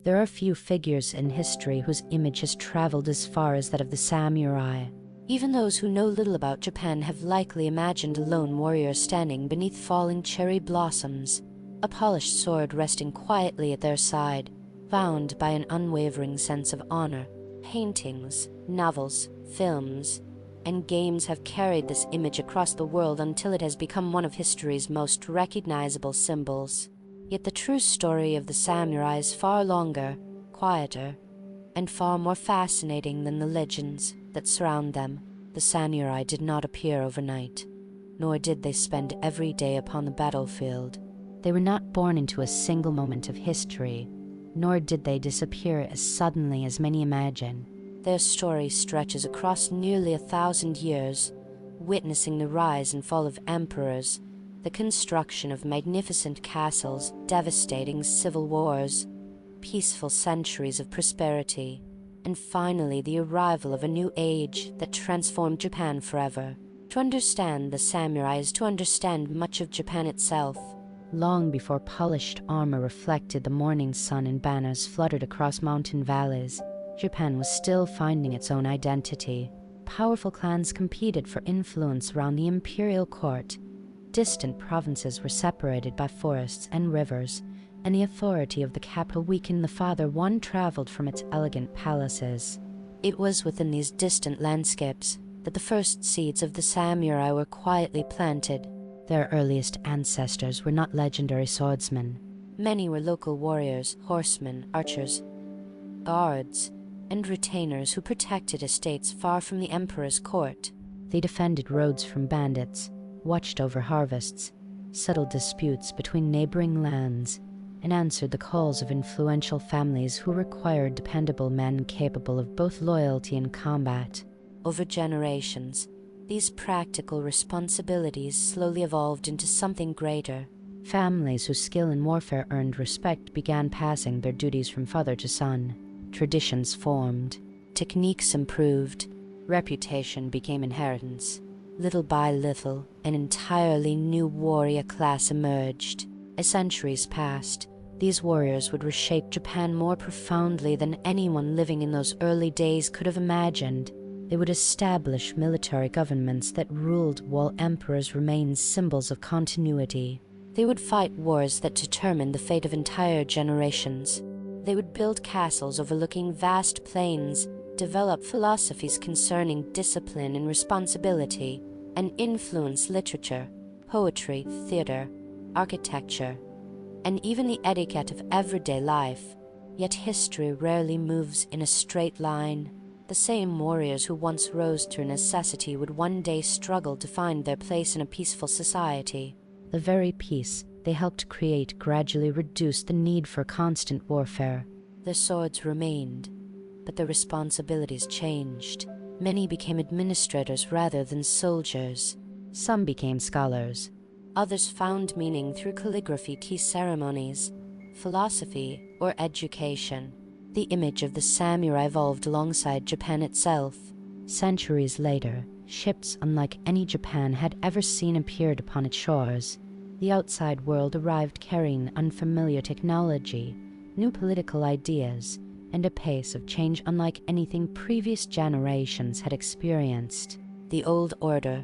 There are few figures in history whose image has traveled as far as that of the samurai. Even those who know little about Japan have likely imagined a lone warrior standing beneath falling cherry blossoms, a polished sword resting quietly at their side, bound by an unwavering sense of honor. Paintings, novels, films, and games have carried this image across the world until it has become one of history's most recognizable symbols. Yet the true story of the samurai is far longer, quieter, and far more fascinating than the legends that surround them. The samurai did not appear overnight, nor did they spend every day upon the battlefield. They were not born into a single moment of history, nor did they disappear as suddenly as many imagine. Their story stretches across nearly 1,000 years, witnessing the rise and fall of emperors, the construction of magnificent castles, devastating civil wars, peaceful centuries of prosperity, and finally the arrival of a new age that transformed Japan forever. To understand the samurai is to understand much of Japan itself. Long before polished armor reflected the morning sun and banners fluttered across mountain valleys, Japan was still finding its own identity. Powerful clans competed for influence around the imperial court. Distant provinces were separated by forests and rivers, and the authority of the capital weakened the farther one traveled from its elegant palaces. It was within these distant landscapes that the first seeds of the samurai were quietly planted. Their earliest ancestors were not legendary swordsmen. Many were local warriors, horsemen, archers, guards, and retainers who protected estates far from the emperor's court. They defended roads from bandits, watched over harvests, settled disputes between neighboring lands, and answered the calls of influential families who required dependable men capable of both loyalty and combat. Over generations, these practical responsibilities slowly evolved into something greater. Families whose skill in warfare earned respect began passing their duties from father to son. Traditions formed, techniques improved, reputation became inheritance. Little by little, an entirely new warrior class emerged. As centuries passed, these warriors would reshape Japan more profoundly than anyone living in those early days could have imagined. They would establish military governments that ruled while emperors remained symbols of continuity. They would fight wars that determined the fate of entire generations. They would build castles overlooking vast plains, develop philosophies concerning discipline and responsibility, and influence literature, poetry, theater, architecture, and even the etiquette of everyday life. Yet history rarely moves in a straight line. The same warriors who once rose through necessity would one day struggle to find their place in a peaceful society. The very peace they helped create gradually reduced the need for constant warfare. Their swords remained, but their responsibilities changed. Many became administrators rather than soldiers. Some became scholars. Others found meaning through calligraphy, tea ceremonies, philosophy, or education. The image of the samurai evolved alongside Japan itself. Centuries later, ships unlike any Japan had ever seen appeared upon its shores. The outside world arrived carrying unfamiliar technology, new political ideas, and a pace of change unlike anything previous generations had experienced. The old order,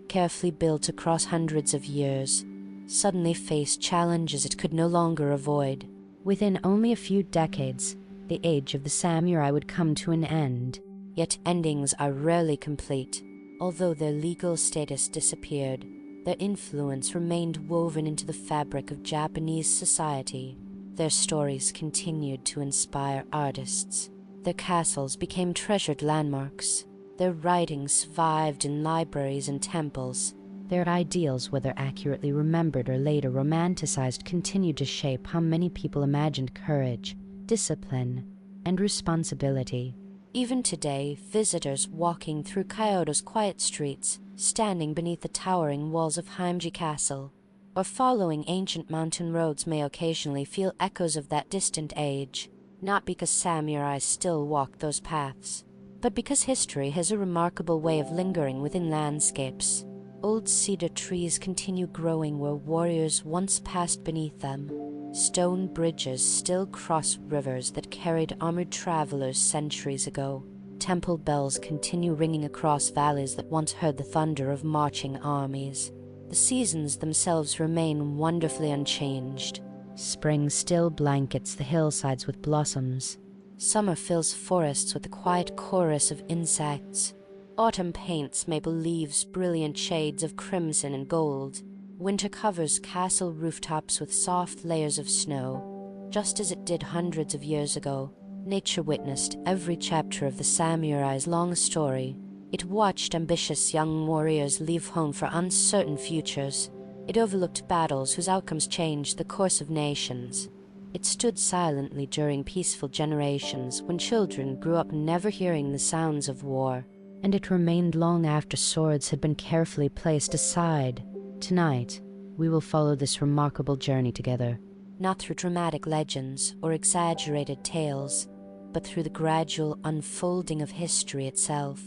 carefully built across hundreds of years, suddenly faced challenges it could no longer avoid. Within only a few decades, the age of the samurai would come to an end. Yet endings are rarely complete. Although their legal status disappeared, their influence remained woven into the fabric of Japanese society. Their stories continued to inspire artists. Their castles became treasured landmarks. Their writings survived in libraries and temples. Their ideals, whether accurately remembered or later romanticized, continued to shape how many people imagined courage, discipline, and responsibility. Even today, visitors walking through Kyoto's quiet streets, standing beneath the towering walls of Heimji Castle, or following ancient mountain roads may occasionally feel echoes of that distant age, not because samurai still walk those paths, but because history has a remarkable way of lingering within landscapes. Old cedar trees continue growing where warriors once passed beneath them. Stone bridges still cross rivers that carried armored travelers centuries ago. Temple bells continue ringing across valleys that once heard the thunder of marching armies. The seasons themselves remain wonderfully unchanged. Spring still blankets the hillsides with blossoms. Summer fills forests with a quiet chorus of insects. Autumn paints maple leaves brilliant shades of crimson and gold. Winter covers castle rooftops with soft layers of snow, just as it did hundreds of years ago. Nature witnessed every chapter of the samurai's long story. It watched ambitious young warriors leave home for uncertain futures. It overlooked battles whose outcomes changed the course of nations. It stood silently during peaceful generations when children grew up never hearing the sounds of war. And it remained long after swords had been carefully placed aside. Tonight, we will follow this remarkable journey together, not through dramatic legends or exaggerated tales, but through the gradual unfolding of history itself.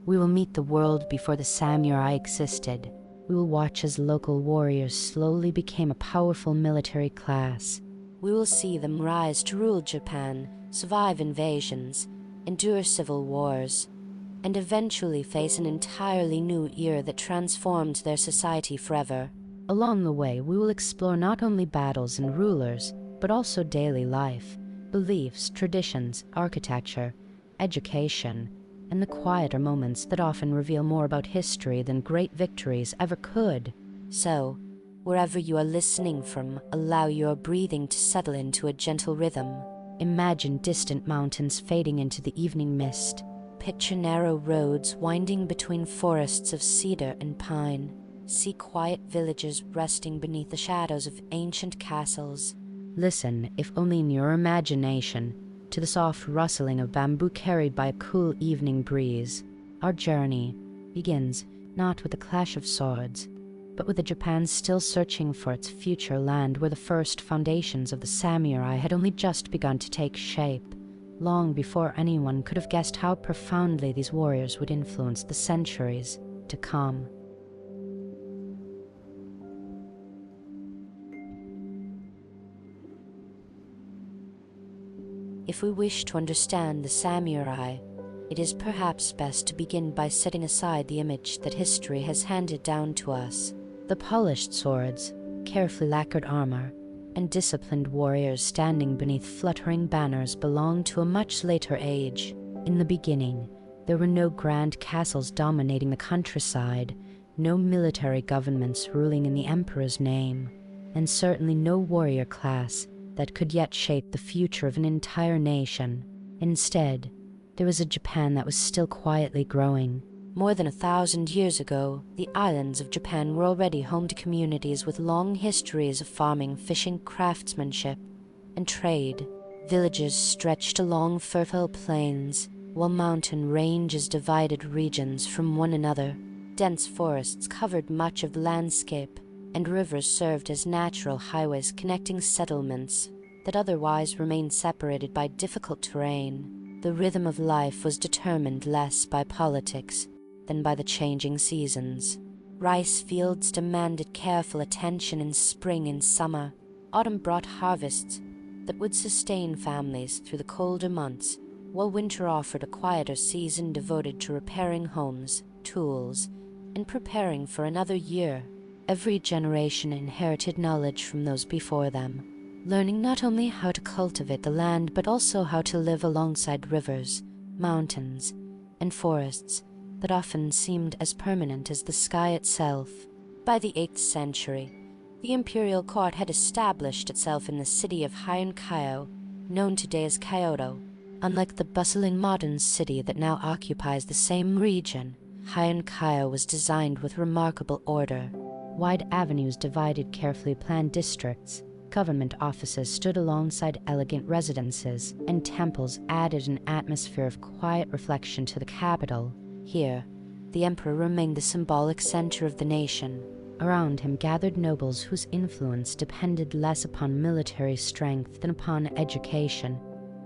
We will meet the world before the samurai existed. We will watch as local warriors slowly became a powerful military class. We will see them rise to rule Japan, survive invasions, endure civil wars, and eventually face an entirely new era that transformed their society forever. Along the way, we will explore not only battles and rulers, but also daily life, beliefs, traditions, architecture, education, and the quieter moments that often reveal more about history than great victories ever could. So, wherever you are listening from, allow your breathing to settle into a gentle rhythm. Imagine distant mountains fading into the evening mist. Picture narrow roads winding between forests of cedar and pine. See quiet villages resting beneath the shadows of ancient castles. Listen, if only in your imagination, to the soft rustling of bamboo carried by a cool evening breeze. Our journey begins not with the clash of swords, but with a Japan still searching for its future land where the first foundations of the samurai had only just begun to take shape, long before anyone could have guessed how profoundly these warriors would influence the centuries to come. If we wish to understand the samurai, it is perhaps best to begin by setting aside the image that history has handed down to us. The polished swords, carefully lacquered armor, and disciplined warriors standing beneath fluttering banners belong to a much later age. In the beginning, there were no grand castles dominating the countryside, no military governments ruling in the emperor's name, and certainly no warrior class that could yet shape the future of an entire nation. Instead, there was a Japan that was still quietly growing. More than 1,000 years ago, the islands of Japan were already home to communities with long histories of farming, fishing, craftsmanship, and trade. Villages stretched along fertile plains, while mountain ranges divided regions from one another. Dense forests covered much of the landscape, and rivers served as natural highways connecting settlements that otherwise remained separated by difficult terrain. The rhythm of life was determined less by politics than by the changing seasons. Rice fields demanded careful attention in spring and summer. Autumn brought harvests that would sustain families through the colder months, while winter offered a quieter season devoted to repairing homes, tools, and preparing for another year. Every generation inherited knowledge from those before them, learning not only how to cultivate the land but also how to live alongside rivers, mountains, and forests that often seemed as permanent as the sky itself. By the 8th century, the imperial court had established itself in the city of Heian-kyo, known today as Kyoto. Unlike the bustling modern city that now occupies the same region, Heian-kyo was designed with remarkable order. Wide avenues divided carefully planned districts. Government offices stood alongside elegant residences, and temples added an atmosphere of quiet reflection to the capital. Here, the emperor remained the symbolic center of the nation. Around him gathered nobles whose influence depended less upon military strength than upon education,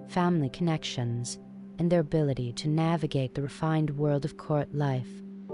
family connections, and their ability to navigate the refined world of court life.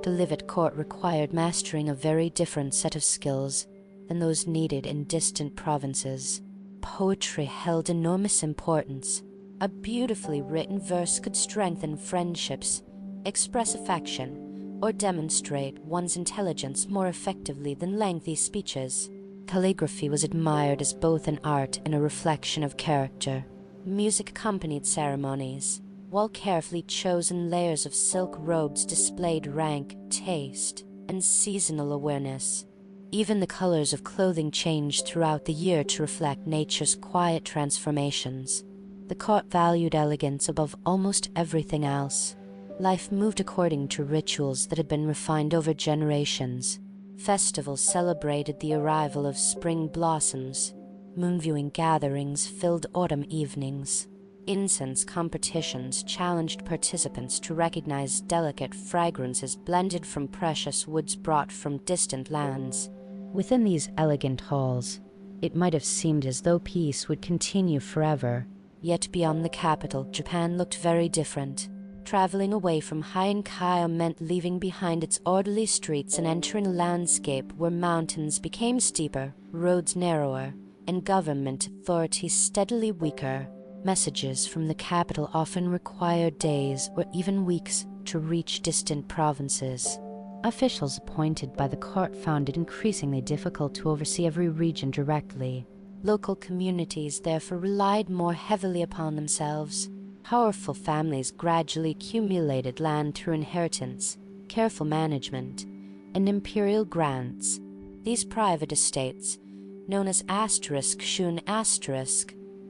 To live at court required mastering a very different set of skills than those needed in distant provinces. poetry held enormous importance. A beautifully written verse could strengthen friendships, express affection, or demonstrate one's intelligence more effectively than lengthy speeches. Calligraphy was admired as both an art and a reflection of character. Music accompanied ceremonies, while carefully chosen layers of silk robes displayed rank, taste, and seasonal awareness. Even the colors of clothing changed throughout the year to reflect nature's quiet transformations. The court valued elegance above almost everything else. Life moved according to rituals that had been refined over generations. Festivals celebrated the arrival of spring blossoms. Moon-viewing gatherings filled autumn evenings. Incense competitions challenged participants to recognize delicate fragrances blended from precious woods brought from distant lands. Within these elegant halls, it might have seemed as though peace would continue forever. Yet beyond the capital, Japan looked very different. Traveling away from Heian-Kaiō meant leaving behind its orderly streets and entering a landscape where mountains became steeper, roads narrower, and government authorities steadily weaker. Messages from the capital often required days or even weeks to reach distant provinces. Officials appointed by the court found it increasingly difficult to oversee every region directly. Local communities therefore relied more heavily upon themselves. Powerful families gradually accumulated land through inheritance, careful management, and imperial grants. These private estates, known as **shun**,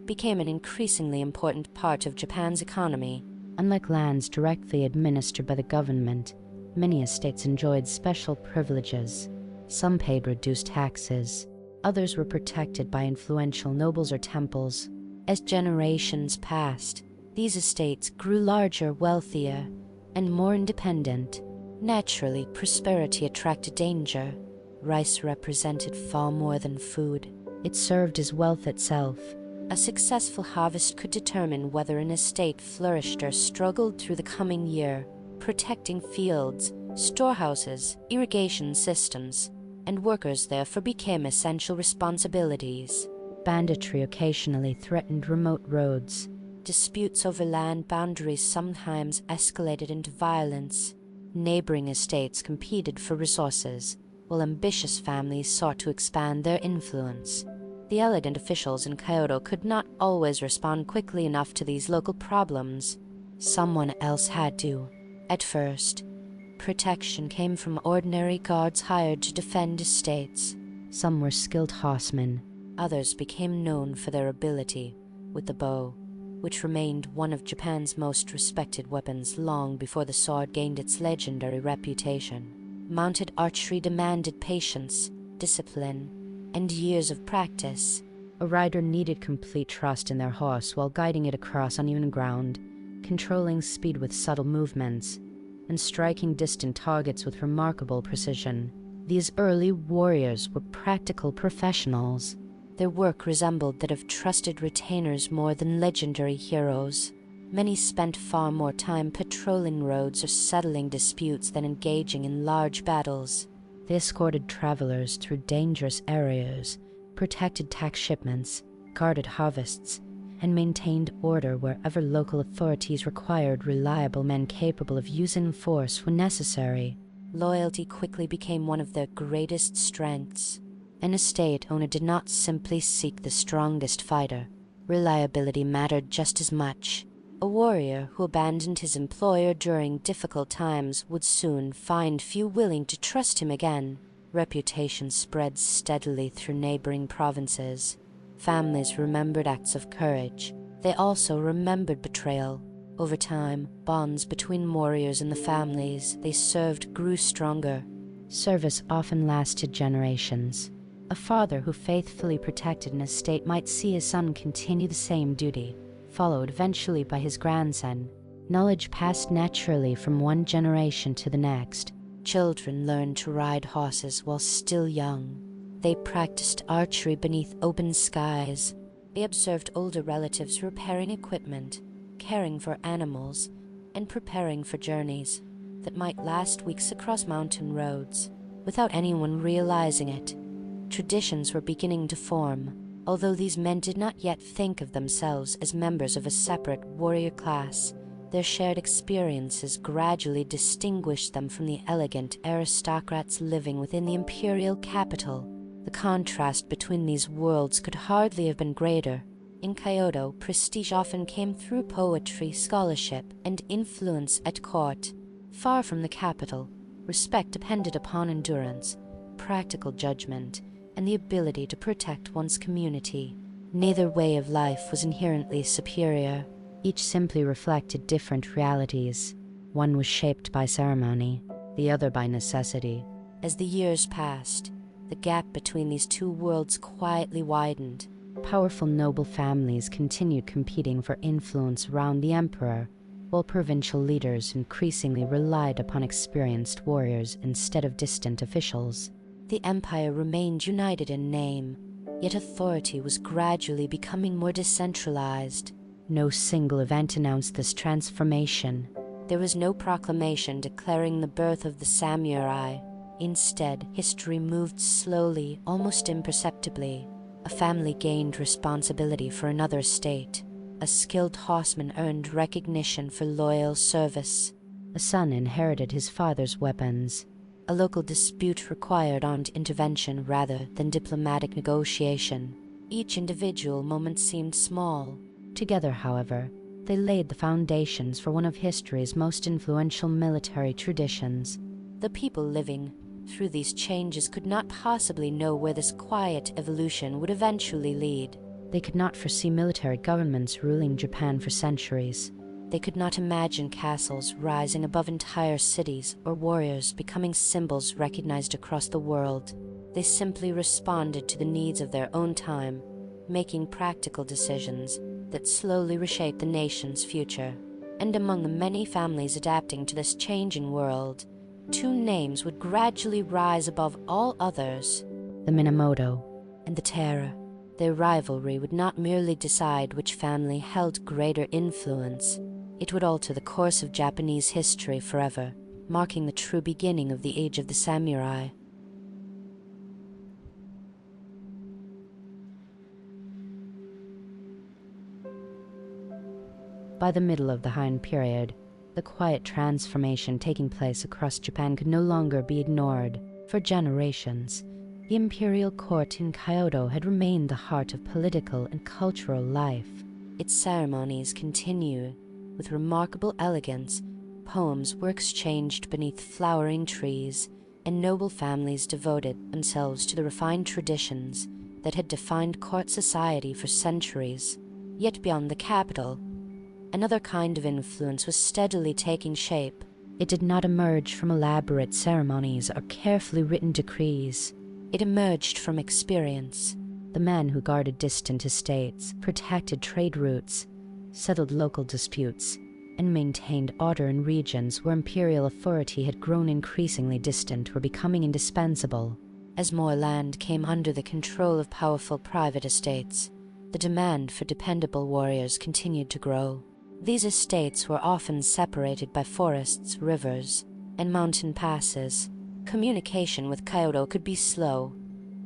became an increasingly important part of Japan's economy. Unlike lands directly administered by the government, many estates enjoyed special privileges. Some paid reduced taxes. Others were protected by influential nobles or temples. As generations passed, these estates grew larger, wealthier, and more independent. Naturally, prosperity attracted danger. Rice represented far more than food. It served as wealth itself. A successful harvest could determine whether an estate flourished or struggled through the coming year. Protecting fields, storehouses, irrigation systems, and workers therefore became essential responsibilities. Banditry occasionally threatened remote roads. Disputes over land boundaries sometimes escalated into violence. Neighboring estates competed for resources, while ambitious families sought to expand their influence. The elegant officials in Kyoto could not always respond quickly enough to these local problems. Someone else had to. At first, protection came from ordinary guards hired to defend estates. Some were skilled horsemen. Others became known for their ability with the bow, which remained one of Japan's most respected weapons long before the sword gained its legendary reputation. Mounted archery demanded patience, discipline, and years of practice. A rider needed complete trust in their horse while guiding it across uneven ground, controlling speed with subtle movements, and striking distant targets with remarkable precision. These early warriors were practical professionals. Their work resembled that of trusted retainers more than legendary heroes. Many spent far more time patrolling roads or settling disputes than engaging in large battles. They escorted travelers through dangerous areas, protected tax shipments, guarded harvests, and maintained order wherever local authorities required reliable men capable of using force when necessary. Loyalty quickly became one of their greatest strengths. An estate owner did not simply seek the strongest fighter. Reliability mattered just as much. A warrior who abandoned his employer during difficult times would soon find few willing to trust him again. Reputation spread steadily through neighboring provinces. Families remembered acts of courage. They also remembered betrayal. Over time, bonds between warriors and the families they served grew stronger. Service often lasted generations. A father who faithfully protected an estate might see his son continue the same duty, followed eventually by his grandson. Knowledge passed naturally from one generation to the next. Children learned to ride horses while still young. They practiced archery beneath open skies. They observed older relatives repairing equipment, caring for animals, and preparing for journeys that might last weeks across mountain roads. Without anyone realizing it, traditions were beginning to form. Although these men did not yet think of themselves as members of a separate warrior class, their shared experiences gradually distinguished them from the elegant aristocrats living within the imperial capital. The contrast between these worlds could hardly have been greater. In Kyoto, prestige often came through poetry, scholarship, and influence at court. Far from the capital, respect depended upon endurance, practical judgment, and the ability to protect one's community. Neither way of life was inherently superior. Each simply reflected different realities. One was shaped by ceremony, the other by necessity. As the years passed, the gap between these two worlds quietly widened. Powerful noble families continued competing for influence around the emperor, while provincial leaders increasingly relied upon experienced warriors instead of distant officials. The empire remained united in name, yet authority was gradually becoming more decentralized. No single event announced this transformation. There was no proclamation declaring the birth of the samurai. Instead, history moved slowly, almost imperceptibly. A family gained responsibility for another estate. A skilled horseman earned recognition for loyal service. A son inherited his father's weapons. A local dispute required armed intervention rather than diplomatic negotiation. Each individual moment seemed small. Together, however, they laid the foundations for one of history's most influential military traditions. The people living through these changes could not possibly know where this quiet evolution would eventually lead. They could not foresee military governments ruling Japan for centuries. They could not imagine castles rising above entire cities or warriors becoming symbols recognized across the world. They simply responded to the needs of their own time, making practical decisions that slowly reshaped the nation's future. And among the many families adapting to this changing world, two names would gradually rise above all others: the Minamoto and the Taira. Their rivalry would not merely decide which family held greater influence. It would alter the course of Japanese history forever, marking the true beginning of the Age of the Samurai. By the middle of the Han period, the quiet transformation taking place across Japan could no longer be ignored. For generations, the imperial court in Kyoto had remained the heart of political and cultural life. Its ceremonies continued with remarkable elegance. Poems were exchanged beneath flowering trees, and noble families devoted themselves to the refined traditions that had defined court society for centuries. Yet beyond the capital, another kind of influence was steadily taking shape. It did not emerge from elaborate ceremonies or carefully written decrees. It emerged from experience. The men who guarded distant estates, protected trade routes, settled local disputes, and maintained order in regions where imperial authority had grown increasingly distant were becoming indispensable. As more land came under the control of powerful private estates, the demand for dependable warriors continued to grow. These estates were often separated by forests, rivers, and mountain passes. Communication with Kyoto could be slow,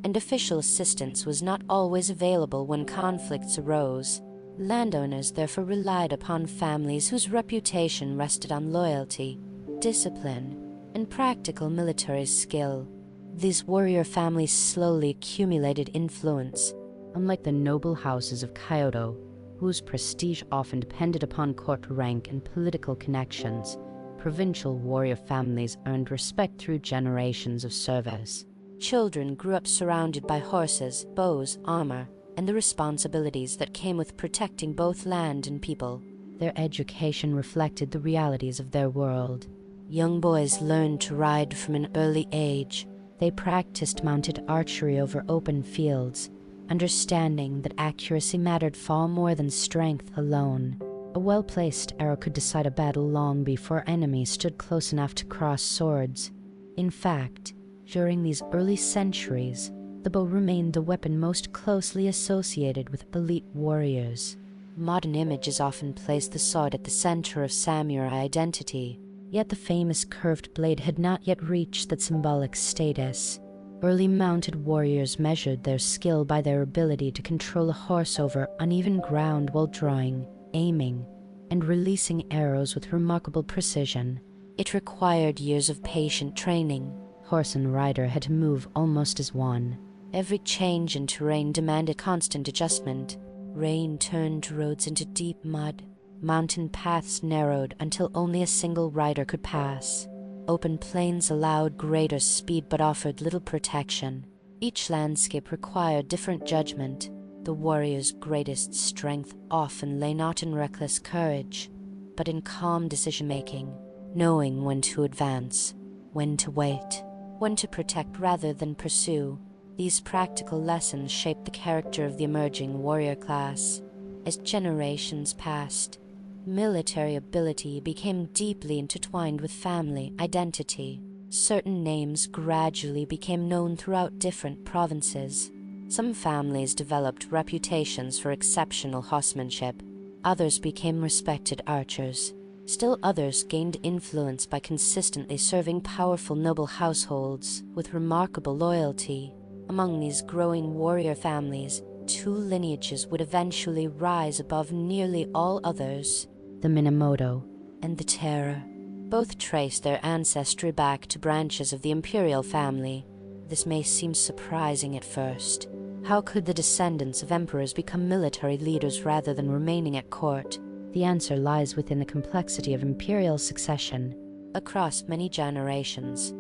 and official assistance was not always available when conflicts arose. Landowners therefore relied upon families whose reputation rested on loyalty, discipline, and practical military skill. These warrior families slowly accumulated influence. Unlike the noble houses of Kyoto, whose prestige often depended upon court rank and political connections, provincial warrior families earned respect through generations of service. Children grew up surrounded by horses, bows, armor, and the responsibilities that came with protecting both land and people. Their education reflected the realities of their world. Young boys learned to ride from an early age. They practiced mounted archery over open fields, understanding that accuracy mattered far more than strength alone. A well-placed arrow could decide a battle long before enemies stood close enough to cross swords. In fact, during these early centuries, the bow remained the weapon most closely associated with elite warriors. Modern images often place the sword at the center of samurai identity, yet the famous curved blade had not yet reached that symbolic status. Early mounted warriors measured their skill by their ability to control a horse over uneven ground while drawing, aiming, and releasing arrows with remarkable precision. It required years of patient training. Horse and rider had to move almost as one. Every change in terrain demanded constant adjustment. Rain turned roads into deep mud. Mountain paths narrowed until only a single rider could pass. Open plains allowed greater speed but offered little protection. Each landscape required different judgment. The warrior's greatest strength often lay not in reckless courage, but in calm decision-making, knowing when to advance, when to wait, when to protect rather than pursue. These practical lessons shaped the character of the emerging warrior class. As generations passed, military ability became deeply intertwined with family identity. Certain names gradually became known throughout different provinces. Some families developed reputations for exceptional horsemanship. Others became respected archers. Still others gained influence by consistently serving powerful noble households with remarkable loyalty. Among these growing warrior families, two lineages would eventually rise above nearly all others: the Minamoto and the Taira. Both trace their ancestry back to branches of the imperial family. This may seem surprising at first. How could the descendants of emperors become military leaders rather than remaining at court? The answer lies within the complexity of imperial succession. Across many generations,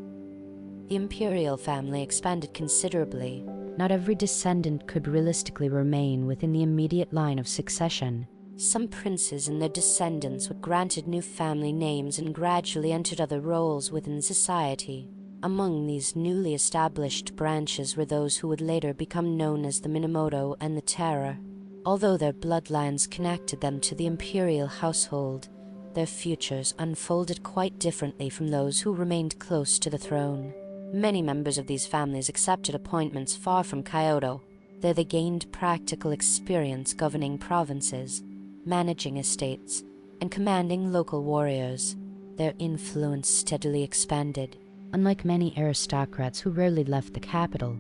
the imperial family expanded considerably. Not every descendant could realistically remain within the immediate line of succession. Some princes and their descendants were granted new family names and gradually entered other roles within society. Among these newly established branches were those who would later become known as the Minamoto and the Taira. Although their bloodlines connected them to the imperial household, their futures unfolded quite differently from those who remained close to the throne. Many members of these families accepted appointments far from Kyoto. There they gained practical experience governing provinces, managing estates, and commanding local warriors. Their influence steadily expanded. Unlike many aristocrats who rarely left the capital,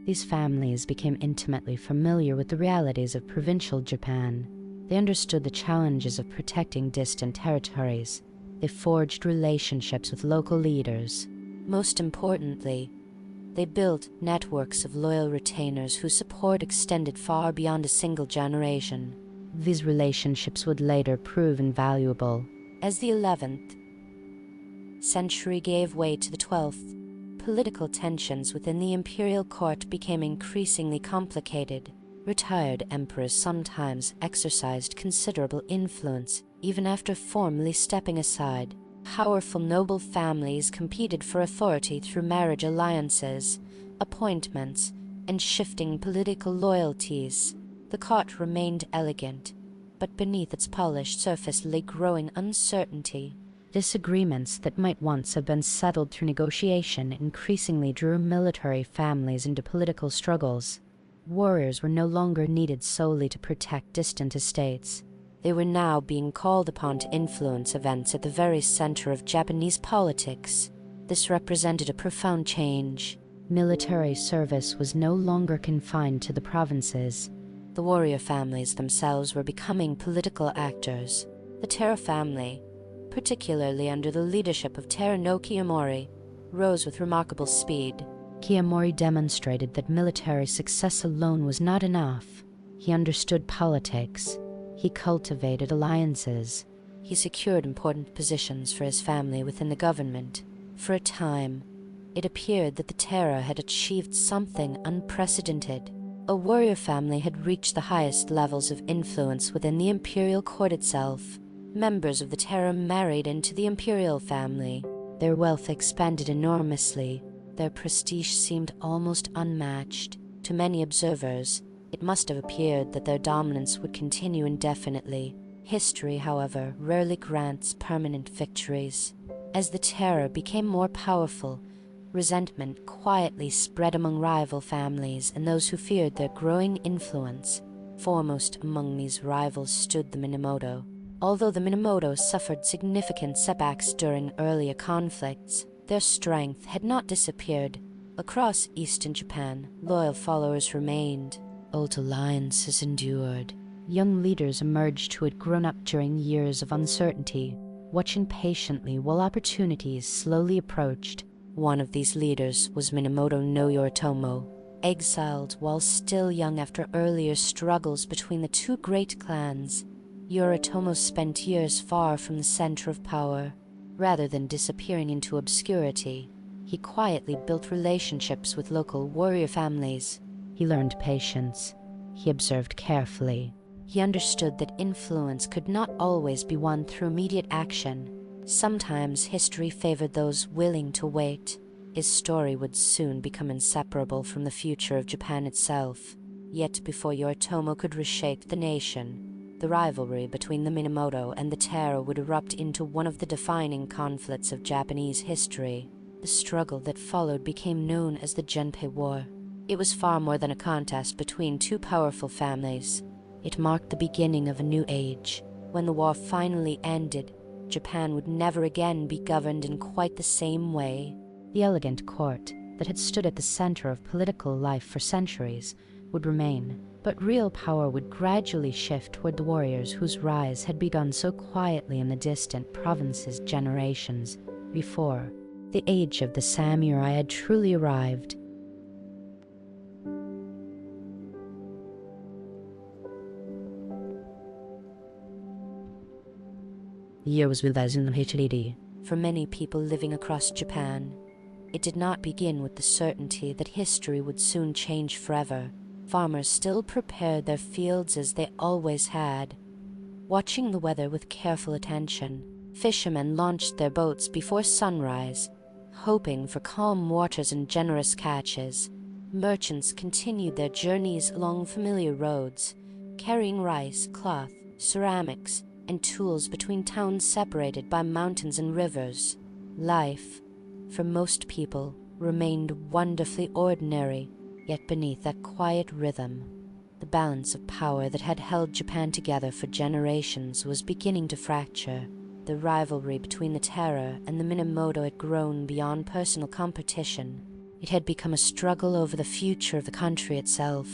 these families became intimately familiar with the realities of provincial Japan. They understood the challenges of protecting distant territories. They forged relationships with local leaders. Most importantly, they built networks of loyal retainers whose support extended far beyond a single generation. These relationships would later prove invaluable. As the 11th century gave way to the 12th, political tensions within the imperial court became increasingly complicated. Retired emperors sometimes exercised considerable influence, even after formally stepping aside. Powerful noble families competed for authority through marriage alliances, appointments, and shifting political loyalties. The court remained elegant, but beneath its polished surface lay growing uncertainty. Disagreements that might once have been settled through negotiation increasingly drew military families into political struggles. Warriors were no longer needed solely to protect distant estates. They were now being called upon to influence events at the very center of Japanese politics. This represented a profound change. Military service was no longer confined to the provinces. The warrior families themselves were becoming political actors. The Taira family, particularly under the leadership of Taira no Kiyomori, rose with remarkable speed. Kiyomori demonstrated that military success alone was not enough. He understood politics. He cultivated alliances. He secured important positions for his family within the government. For a time, it appeared that the Taira had achieved something unprecedented. A warrior family had reached the highest levels of influence within the imperial court itself. Members of the Taira married into the imperial family. Their wealth expanded enormously. Their prestige seemed almost unmatched. To many observers, it must have appeared that their dominance would continue indefinitely. History, however, rarely grants permanent victories. As the Taira became more powerful, resentment quietly spread among rival families and those who feared their growing influence. Foremost among these rivals stood the Minamoto. Although the Minamoto suffered significant setbacks during earlier conflicts, their strength had not disappeared. Across eastern Japan, loyal followers remained. Old alliances endured. Young leaders emerged who had grown up during years of uncertainty, watching patiently while opportunities slowly approached. One of these leaders was Minamoto no Yoritomo. Exiled while still young after earlier struggles between the two great clans, Yoritomo spent years far from the center of power. Rather than disappearing into obscurity, he quietly built relationships with local warrior families. He learned patience. He observed carefully. He understood that influence could not always be won through immediate action. Sometimes history favored those willing to wait. His story would soon become inseparable from the future of Japan itself. Yet before Yoritomo could reshape the nation, the rivalry between the Minamoto and the Taira would erupt into one of the defining conflicts of Japanese history. The struggle that followed became known as the Genpei War. It was far more than a contest between two powerful families. It marked the beginning of a new age. When the war finally ended, Japan would never again be governed in quite the same way. The elegant court that had stood at the center of political life for centuries would remain, but real power would gradually shift toward the warriors whose rise had begun so quietly in the distant provinces generations before. The age of the samurai had truly arrived. The year was 2080. For many people living across Japan, it did not begin with the certainty that history would soon change forever. Farmers still prepared their fields as they always had, watching the weather with careful attention. Fishermen launched their boats before sunrise, hoping for calm waters and generous catches. Merchants continued their journeys along familiar roads, carrying rice, cloth, ceramics, and tools between towns separated by mountains and rivers. Life, for most people, remained wonderfully ordinary, yet beneath that quiet rhythm, the balance of power that had held Japan together for generations was beginning to fracture. The rivalry between the Taira and the Minamoto had grown beyond personal competition. It had become a struggle over the future of the country itself.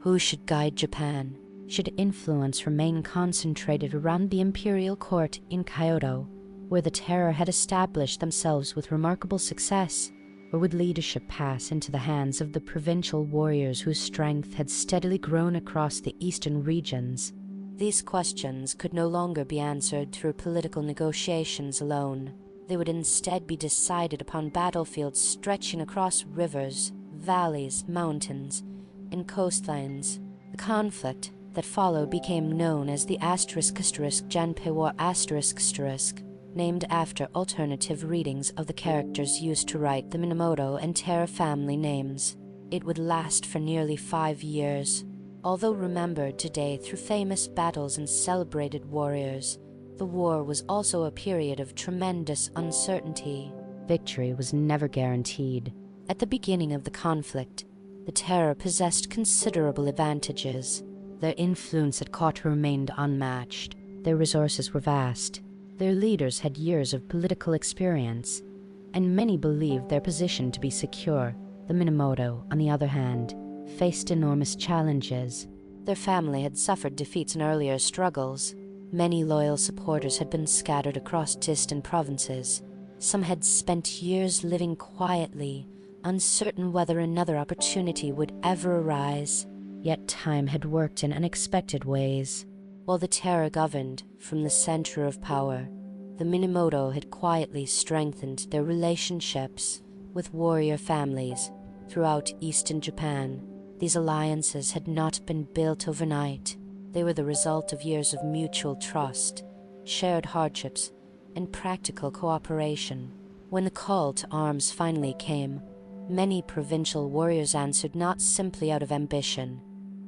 Who should guide Japan? Should influence remain concentrated around the imperial court in Kyoto, where the Taira had established themselves with remarkable success? Or would leadership pass into the hands of the provincial warriors whose strength had steadily grown across the eastern regions? These questions could no longer be answered through political negotiations alone. They would instead be decided upon battlefields stretching across rivers, valleys, mountains, and coastlines. The conflict that followed became known as the **Genpei War **, named after alternative readings of the characters used to write the Minamoto and Taira family names. It would last for nearly 5 years. Although remembered today through famous battles and celebrated warriors, the war was also a period of tremendous uncertainty. Victory was never guaranteed. At the beginning of the conflict, the Taira possessed considerable advantages. Their influence at court remained unmatched. Their resources were vast. Their leaders had years of political experience, and many believed their position to be secure. The Minamoto, on the other hand, faced enormous challenges. Their family had suffered defeats in earlier struggles. Many loyal supporters had been scattered across distant provinces. Some had spent years living quietly, uncertain whether another opportunity would ever arise. Yet time had worked in unexpected ways. While the Taira governed from the center of power, the Minamoto had quietly strengthened their relationships with warrior families throughout eastern Japan. These alliances had not been built overnight. They were the result of years of mutual trust, shared hardships, and practical cooperation. When the call to arms finally came, many provincial warriors answered not simply out of ambition,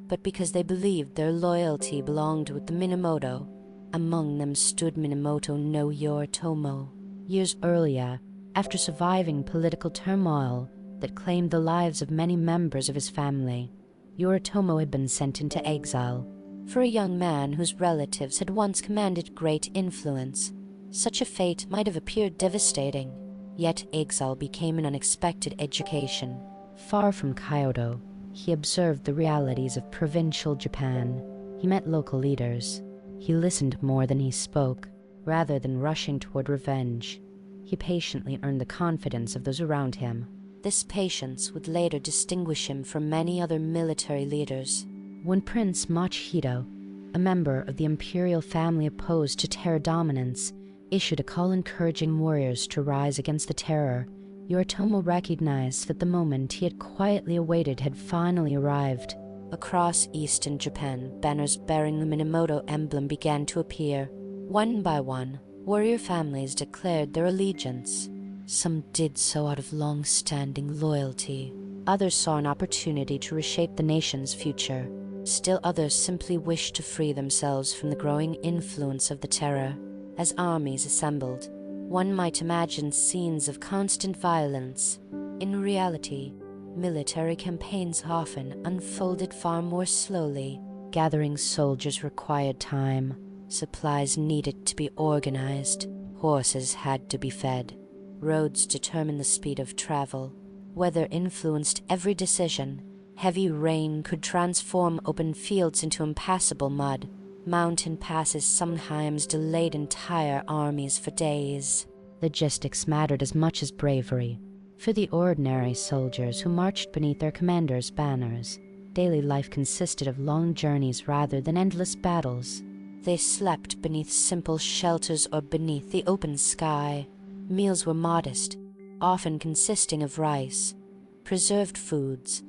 but because they believed their loyalty belonged with the Minamoto. Among them stood Minamoto no Yoritomo. Years earlier, after surviving political turmoil that claimed the lives of many members of his family, Yoritomo had been sent into exile. For a young man whose relatives had once commanded great influence, such a fate might have appeared devastating. Yet exile became an unexpected education. Far from Kyoto, he observed the realities of provincial Japan. He met local leaders. He listened more than he spoke, rather than rushing toward revenge. He patiently earned the confidence of those around him. This patience would later distinguish him from many other military leaders. When Prince Bushidō, a member of the imperial family opposed to Taira dominance, issued a call encouraging warriors to rise against the terror, Yoritomo recognized that the moment he had quietly awaited had finally arrived. Across eastern Japan, banners bearing the Minamoto emblem began to appear. One by one, warrior families declared their allegiance. Some did so out of long-standing loyalty. Others saw an opportunity to reshape the nation's future. Still others simply wished to free themselves from the growing influence of the terror. As armies assembled, one might imagine scenes of constant violence. In reality, military campaigns often unfolded far more slowly. Gathering soldiers required time. Supplies needed to be organized. Horses had to be fed. Roads determined the speed of travel. Weather influenced every decision. Heavy rain could transform open fields into impassable mud. Mountain passes sometimes delayed entire armies for days. Logistics mattered as much as bravery. For the ordinary soldiers who marched beneath their commanders' banners, daily life consisted of long journeys rather than endless battles. They slept beneath simple shelters or beneath the open sky. Meals were modest, often consisting of rice, preserved foods,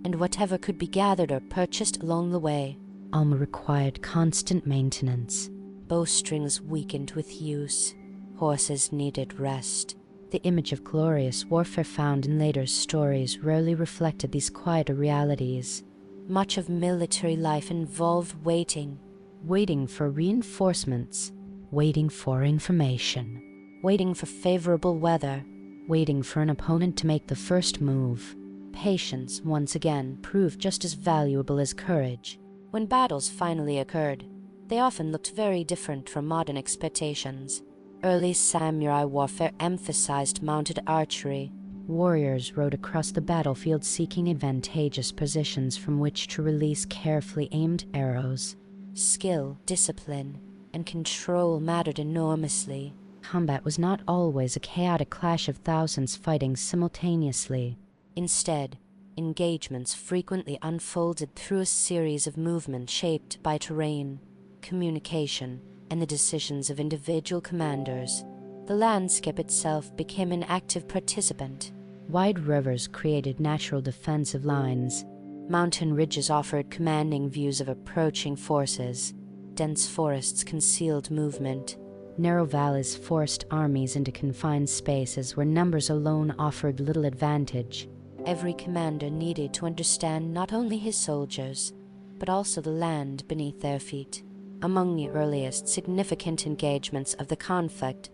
and whatever could be gathered or purchased along the way. Alma required constant maintenance. Bowstrings weakened with use. Horses needed rest. The image of glorious warfare found in later stories rarely reflected these quieter realities. Much of military life involved waiting. Waiting for reinforcements. Waiting for information. Waiting for favorable weather. Waiting for an opponent to make the first move. Patience, once again, proved just as valuable as courage. When battles finally occurred, they often looked very different from modern expectations. Early samurai warfare emphasized mounted archery. Warriors rode across the battlefield seeking advantageous positions from which to release carefully aimed arrows. Skill, discipline, and control mattered enormously. Combat was not always a chaotic clash of thousands fighting simultaneously. Instead, engagements frequently unfolded through a series of movements shaped by terrain, communication, and the decisions of individual commanders. The landscape itself became an active participant. Wide rivers created natural defensive lines. Mountain ridges offered commanding views of approaching forces. Dense forests concealed movement. Narrow valleys forced armies into confined spaces where numbers alone offered little advantage. Every commander needed to understand not only his soldiers, but also the land beneath their feet. Among the earliest significant engagements of the conflict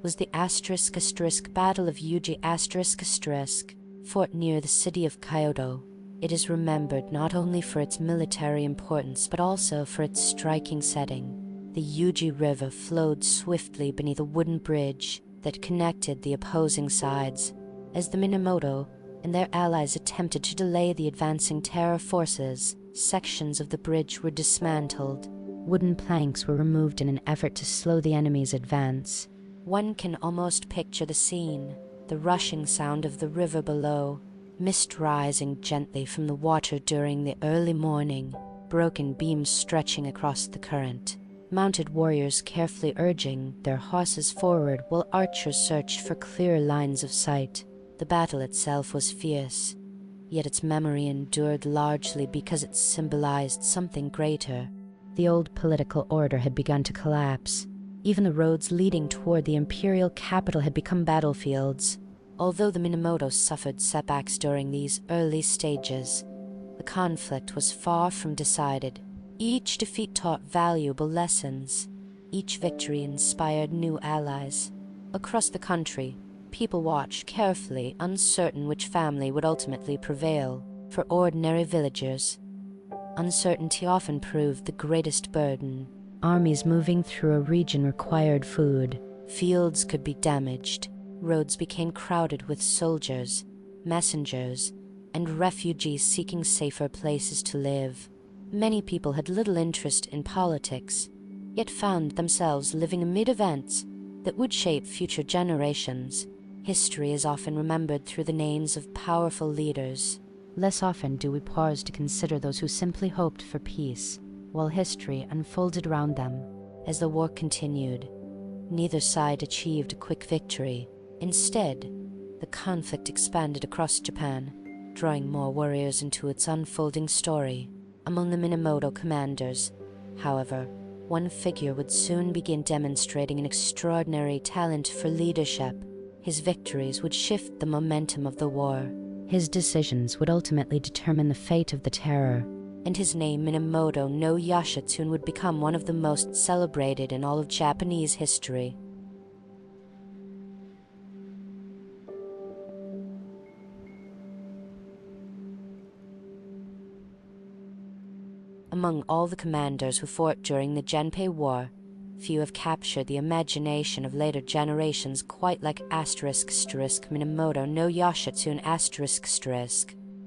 was the *** Battle of Uji***, fought near the city of Kyoto. It is remembered not only for its military importance but also for its striking setting. The Uji River flowed swiftly beneath a wooden bridge that connected the opposing sides. As the Minamoto and their allies attempted to delay the advancing terror forces, sections of the bridge were dismantled. Wooden planks were removed in an effort to slow the enemy's advance. One can almost picture the scene, the rushing sound of the river below, mist rising gently from the water during the early morning, broken beams stretching across the current. Mounted warriors carefully urging their horses forward while archers searched for clear lines of sight. The battle itself was fierce, yet its memory endured largely because it symbolized something greater. The old political order had begun to collapse. Even the roads leading toward the imperial capital had become battlefields. Although the Minamoto suffered setbacks during these early stages, the conflict was far from decided. Each defeat taught valuable lessons. Each victory inspired new allies. Across the country, people watched carefully, uncertain which family would ultimately prevail. For ordinary villagers, uncertainty often proved the greatest burden. Armies moving through a region required food. Fields could be damaged. Roads became crowded with soldiers, messengers, and refugees seeking safer places to live. Many people had little interest in politics, yet found themselves living amid events that would shape future generations. History is often remembered through the names of powerful leaders. Less often do we pause to consider those who simply hoped for peace, while history unfolded around them. As the war continued, neither side achieved a quick victory. Instead, the conflict expanded across Japan, drawing more warriors into its unfolding story. Among the Minamoto commanders, however, one figure would soon begin demonstrating an extraordinary talent for leadership. His victories would shift the momentum of the war. His decisions would ultimately determine the fate of the terror, and his name, Minamoto no Yoshitsune, would become one of the most celebrated in all of Japanese history. Among all the commanders who fought during the Genpei War, few have captured the imagination of later generations quite like Minamoto no Yoshitsune .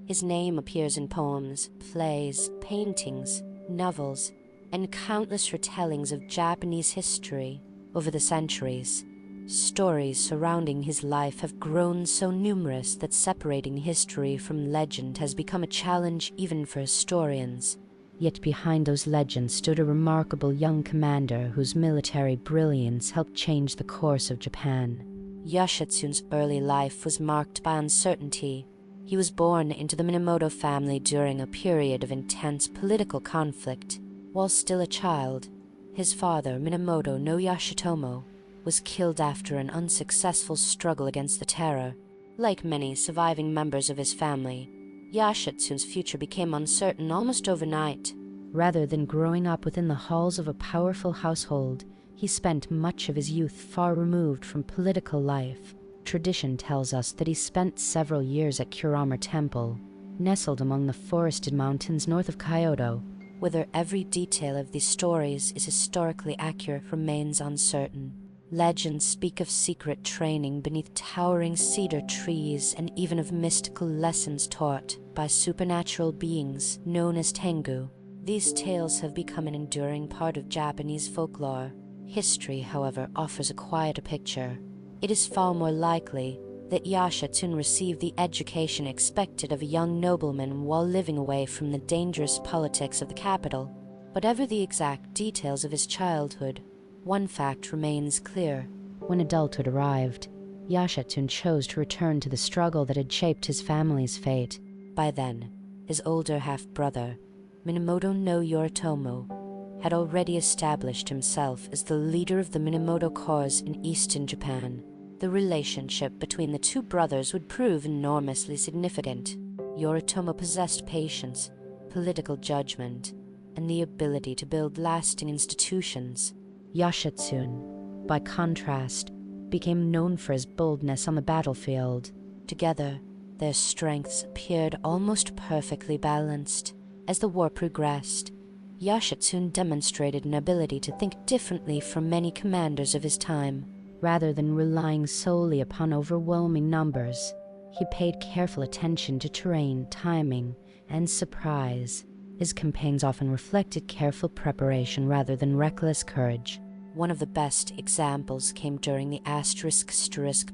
His name appears in poems, plays, paintings, novels, and countless retellings of Japanese history over the centuries. Stories surrounding his life have grown so numerous that separating history from legend has become a challenge even for historians. Yet behind those legends stood a remarkable young commander whose military brilliance helped change the course of Japan. Yoshitsune's early life was marked by uncertainty. He was born into the Minamoto family during a period of intense political conflict. While still a child, his father, Minamoto no Yoshitomo, was killed after an unsuccessful struggle against the terror. Like many surviving members of his family, Yoshitsune's future became uncertain almost overnight. Rather than growing up within the halls of a powerful household, he spent much of his youth far removed from political life. Tradition tells us that he spent several years at Kurama Temple, nestled among the forested mountains north of Kyoto. Whether every detail of these stories is historically accurate remains uncertain. Legends speak of secret training beneath towering cedar trees and even of mystical lessons taught by supernatural beings known as Tengu. These tales have become an enduring part of Japanese folklore. History, however, offers a quieter picture. It is far more likely that Yoshitsune received the education expected of a young nobleman while living away from the dangerous politics of the capital. Whatever the exact details of his childhood, one fact remains clear. When adulthood arrived, Yoshitsune chose to return to the struggle that had shaped his family's fate. By then, his older half-brother, Minamoto no Yoritomo, had already established himself as the leader of the Minamoto Corps in eastern Japan. The relationship between the two brothers would prove enormously significant. Yoritomo possessed patience, political judgment, and the ability to build lasting institutions. Yoshitsune, by contrast, became known for his boldness on the battlefield. Together, their strengths appeared almost perfectly balanced. As the war progressed, Yoshitsune demonstrated an ability to think differently from many commanders of his time. Rather than relying solely upon overwhelming numbers, he paid careful attention to terrain, timing, and surprise. His campaigns often reflected careful preparation rather than reckless courage. One of the best examples came during the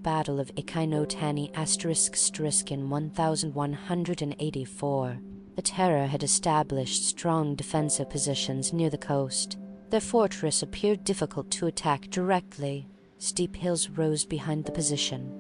Battle of Ikainotani in 1184. The terror had established strong defensive positions near the coast. Their fortress appeared difficult to attack directly. Steep hills rose behind the position,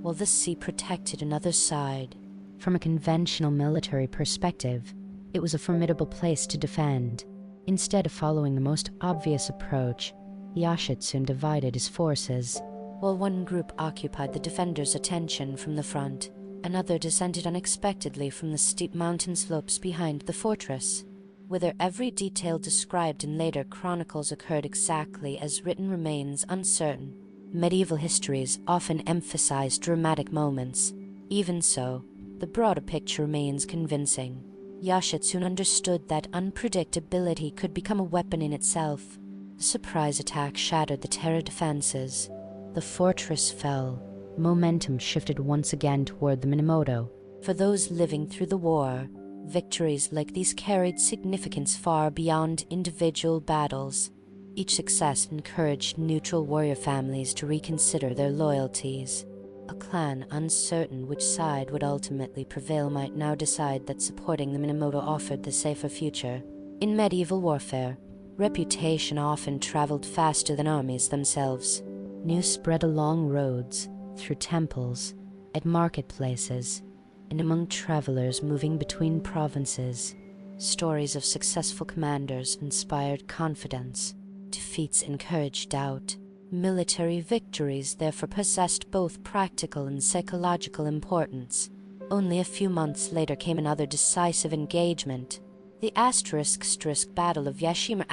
while the sea protected another side. From a conventional military perspective, it was a formidable place to defend. Instead of following the most obvious approach, Yoshitsune divided his forces. While one group occupied the defenders' attention from the front, another descended unexpectedly from the steep mountain slopes behind the fortress. Whether every detail described in later chronicles occurred exactly as written remains uncertain. Medieval histories often emphasize dramatic moments. Even so, the broader picture remains convincing. Yoshitsune understood that unpredictability could become a weapon in itself. The surprise attack shattered the terror defenses. The fortress fell. Momentum shifted once again toward the Minamoto, For those living through the war, victories like these carried significance far beyond individual battles. Each success encouraged neutral warrior families to reconsider their loyalties. A clan uncertain which side would ultimately prevail might now decide that supporting the Minamoto offered the safer future. In medieval warfare, reputation often traveled faster than armies themselves. News spread along roads, through temples, at marketplaces, and among travelers moving between provinces. Stories of successful commanders inspired confidence. Defeats encouraged doubt. Military victories therefore possessed both practical and psychological importance. Only a few months later came another decisive engagement. The ** Battle of Yashima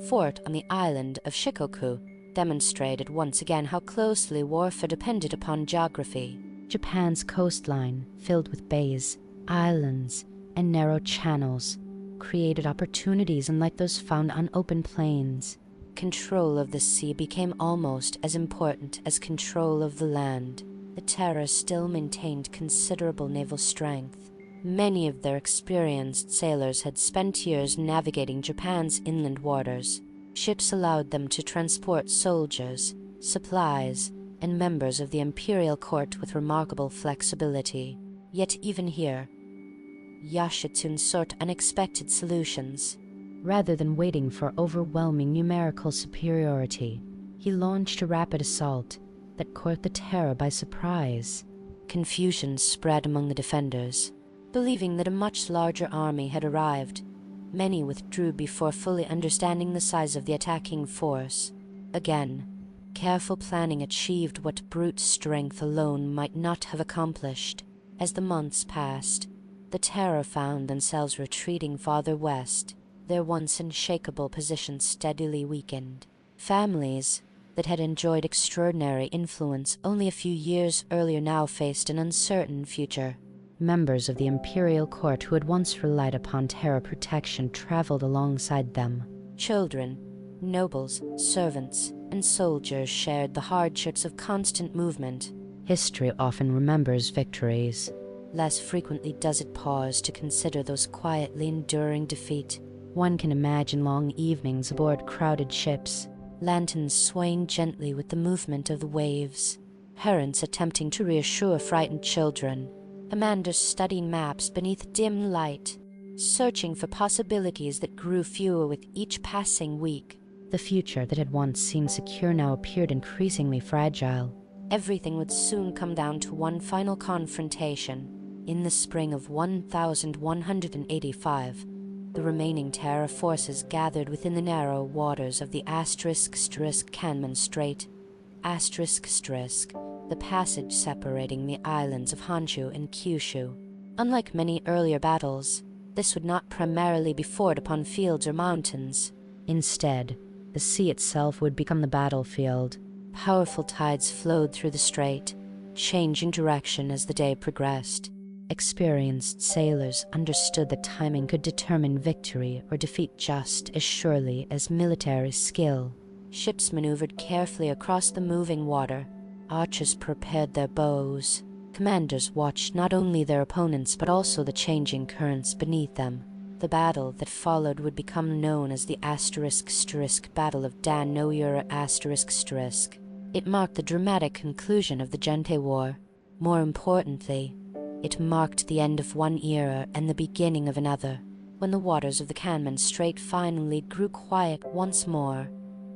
** fort on the island of Shikoku demonstrated once again how closely warfare depended upon geography. Japan's coastline, filled with bays, islands, and narrow channels, created opportunities unlike those found on open plains. Control of the sea became almost as important as control of the land. The Taira still maintained considerable naval strength. Many of their experienced sailors had spent years navigating Japan's inland waters. Ships allowed them to transport soldiers, supplies, and members of the imperial court with remarkable flexibility. Yet even here, Yoshitsune sought unexpected solutions. Rather than waiting for overwhelming numerical superiority, he launched a rapid assault that caught the Taira by surprise. Confusion spread among the defenders. Believing that a much larger army had arrived, many withdrew before fully understanding the size of the attacking force. Again, careful planning achieved what brute strength alone might not have accomplished. As the months passed, the Taira found themselves retreating farther west. Their once unshakable position steadily weakened. Families that had enjoyed extraordinary influence only a few years earlier now faced an uncertain future. Members of the imperial court who had once relied upon Taira protection traveled alongside them. Children, nobles, servants, and soldiers shared the hardships of constant movement. History often remembers victories. Less frequently does it pause to consider those quietly enduring defeat. One can imagine long evenings aboard crowded ships, lanterns swaying gently with the movement of the waves, parents attempting to reassure frightened children, commanders studying maps beneath dim light, searching for possibilities that grew fewer with each passing week. The future that had once seemed secure now appeared increasingly fragile. Everything would soon come down to one final confrontation. In the spring of 1185, the remaining Taira forces gathered within the narrow waters of the ** Kanman Strait, **, the passage separating the islands of Honshu and Kyushu. Unlike many earlier battles, this would not primarily be fought upon fields or mountains. Instead, the sea itself would become the battlefield. Powerful tides flowed through the strait, changing direction as the day progressed. Experienced sailors understood that timing could determine victory or defeat just as surely as military skill. Ships maneuvered carefully across the moving water. Archers prepared their bows. Commanders watched not only their opponents but also the changing currents beneath them. The battle that followed would become known as the ** Battle of Dan no Ura **. It marked the dramatic conclusion of the Genpei War. More importantly, it marked the end of one era and the beginning of another. When the waters of the Kanman Strait finally grew quiet once more,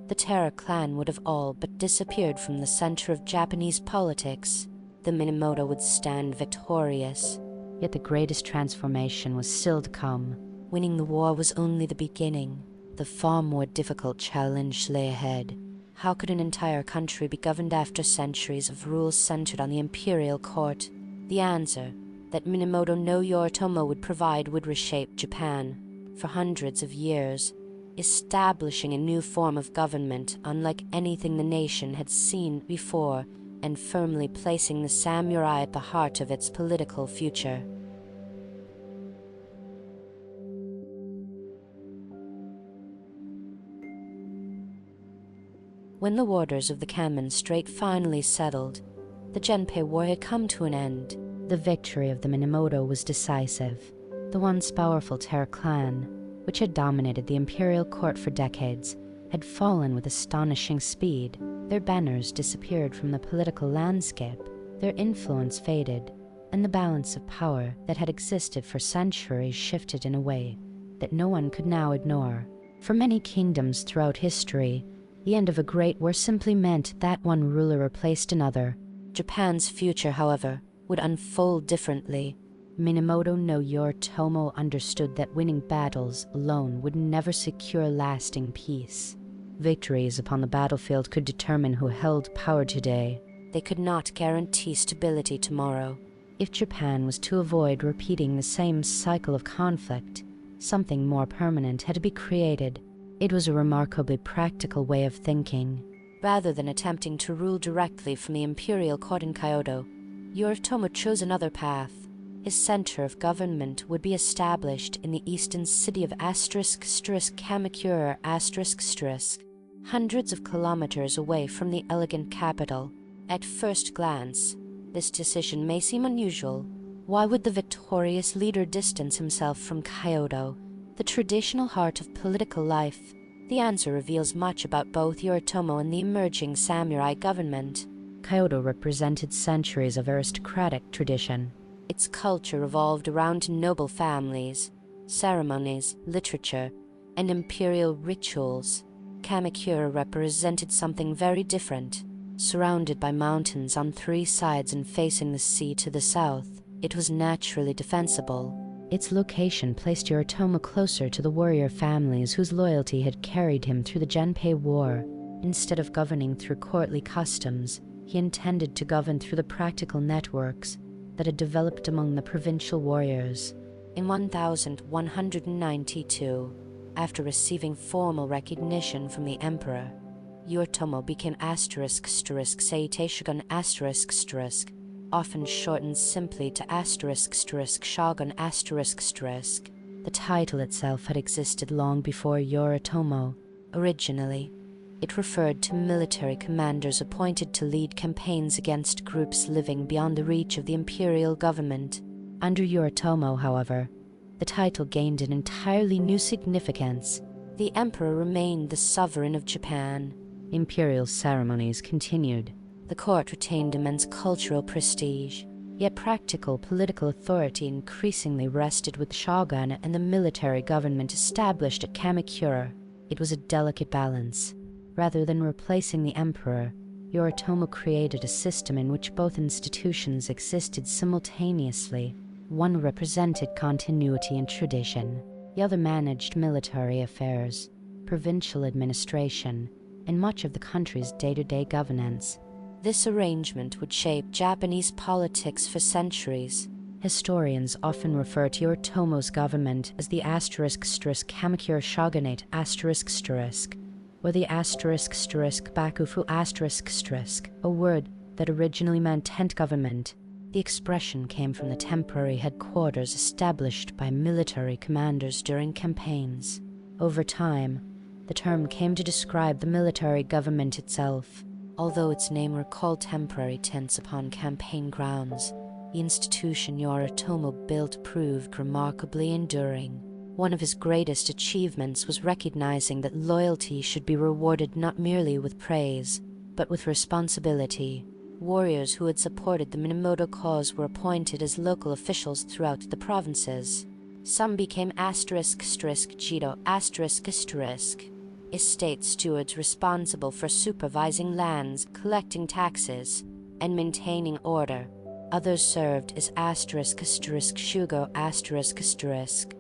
the Taira clan would have all but disappeared from the center of Japanese politics. The Minamoto would stand victorious. Yet the greatest transformation was still to come. Winning the war was only the beginning. The far more difficult challenge lay ahead. How could an entire country be governed after centuries of rule centered on the imperial court? The answer that Minamoto no Yoritomo would provide would reshape Japan for hundreds of years, establishing a new form of government unlike anything the nation had seen before and firmly placing the samurai at the heart of its political future. When the waters of the Kanman Strait finally settled, the Genpei War had come to an end. The victory of the Minamoto was decisive. The once powerful Taira clan, which had dominated the imperial court for decades, had fallen with astonishing speed. Their banners disappeared from the political landscape, their influence faded, and the balance of power that had existed for centuries shifted in a way that no one could now ignore. For many kingdoms throughout history, the end of a great war simply meant that one ruler replaced another. Japan's future, however, would unfold differently. Minamoto no Yoritomo understood that winning battles alone would never secure lasting peace. Victories upon the battlefield could determine who held power today. They could not guarantee stability tomorrow. If Japan was to avoid repeating the same cycle of conflict, something more permanent had to be created. It was a remarkably practical way of thinking. Rather than attempting to rule directly from the imperial court in Kyoto, Yoritomo chose another path. His center of government would be established in the eastern city of Kamakura hundreds of kilometers away from the elegant capital. At first glance, this decision may seem unusual. Why would the victorious leader distance himself from Kyoto, the traditional heart of political life? The answer reveals much about both Yoritomo and the emerging samurai government. Kyoto represented centuries of aristocratic tradition. Its culture revolved around noble families, ceremonies, literature, and imperial rituals. Kamakura represented something very different. Surrounded by mountains on three sides and facing the sea to the south, it was naturally defensible. Its location placed Yoritomo closer to the warrior families whose loyalty had carried him through the Genpei War. Instead of governing through courtly customs, he intended to govern through the practical networks that had developed among the provincial warriors. In 1192, after receiving formal recognition from the emperor, Yoritomo became **Seitei Shogun **, often shortened simply to **Shogun **. The title itself had existed long before Yoritomo. Originally, it referred to military commanders appointed to lead campaigns against groups living beyond the reach of the imperial government. Under Yoritomo, however, the title gained an entirely new significance. The emperor remained the sovereign of Japan. Imperial ceremonies continued. The court retained immense cultural prestige, yet practical political authority increasingly rested with the shogun and the military government established at Kamakura. It was a delicate balance. Rather than replacing the emperor, Yoritomo created a system in which both institutions existed simultaneously. One represented continuity and tradition, the other managed military affairs, provincial administration, and much of the country's day-to-day governance. This arrangement would shape Japanese politics for centuries. Historians often refer to Yoritomo's government as the **Kamakura Shogunate **, or the **Bakufu **, a word that originally meant tent government. The expression came from the temporary headquarters established by military commanders during campaigns. Over time, the term came to describe the military government itself. Although its name recalled temporary tents upon campaign grounds, the institution Yoritomo built proved remarkably enduring. One of his greatest achievements was recognizing that loyalty should be rewarded not merely with praise, but with responsibility. Warriors who had supported the Minamoto cause were appointed as local officials throughout the provinces. Some became **Jido **, estate stewards responsible for supervising lands, collecting taxes, and maintaining order. Others served as **Shugo **,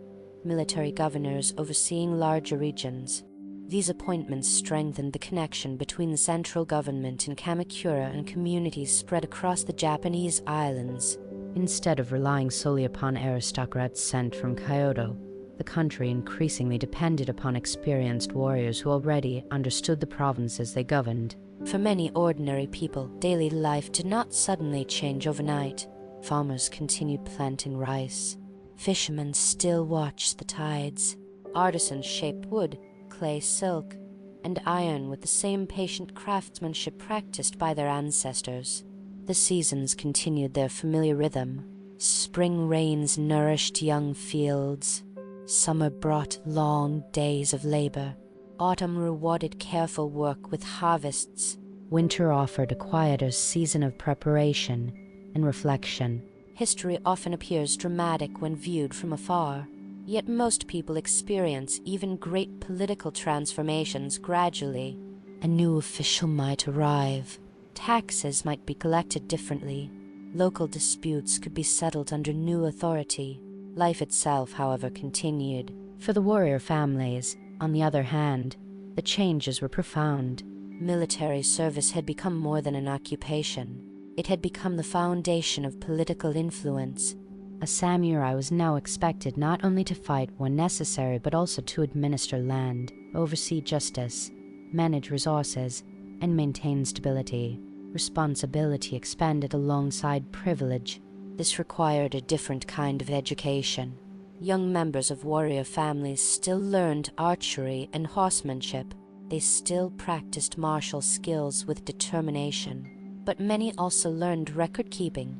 military governors overseeing larger regions. These appointments strengthened the connection between the central government in Kamakura and communities spread across the Japanese islands. Instead of relying solely upon aristocrats sent from Kyoto, the country increasingly depended upon experienced warriors who already understood the provinces they governed. For many ordinary people, daily life did not suddenly change overnight. Farmers continued planting rice. Fishermen still watched the tides. Artisans shaped wood, clay, silk, and iron with the same patient craftsmanship practiced by their ancestors. The seasons continued their familiar rhythm. Spring rains nourished young fields. Summer brought long days of labor. Autumn rewarded careful work with harvests. Winter offered a quieter season of preparation and reflection. History often appears dramatic when viewed from afar, yet most people experience even great political transformations gradually. A new official might arrive. Taxes might be collected differently. Local disputes could be settled under new authority. Life itself, however, continued. For the warrior families, on the other hand, the changes were profound. Military service had become more than an occupation. It had become the foundation of political influence. A samurai was now expected not only to fight when necessary but also to administer land, oversee justice, manage resources, and maintain stability. Responsibility expanded alongside privilege. This required a different kind of education. Young members of warrior families still learned archery and horsemanship. They still practiced martial skills with determination. But many also learned record-keeping,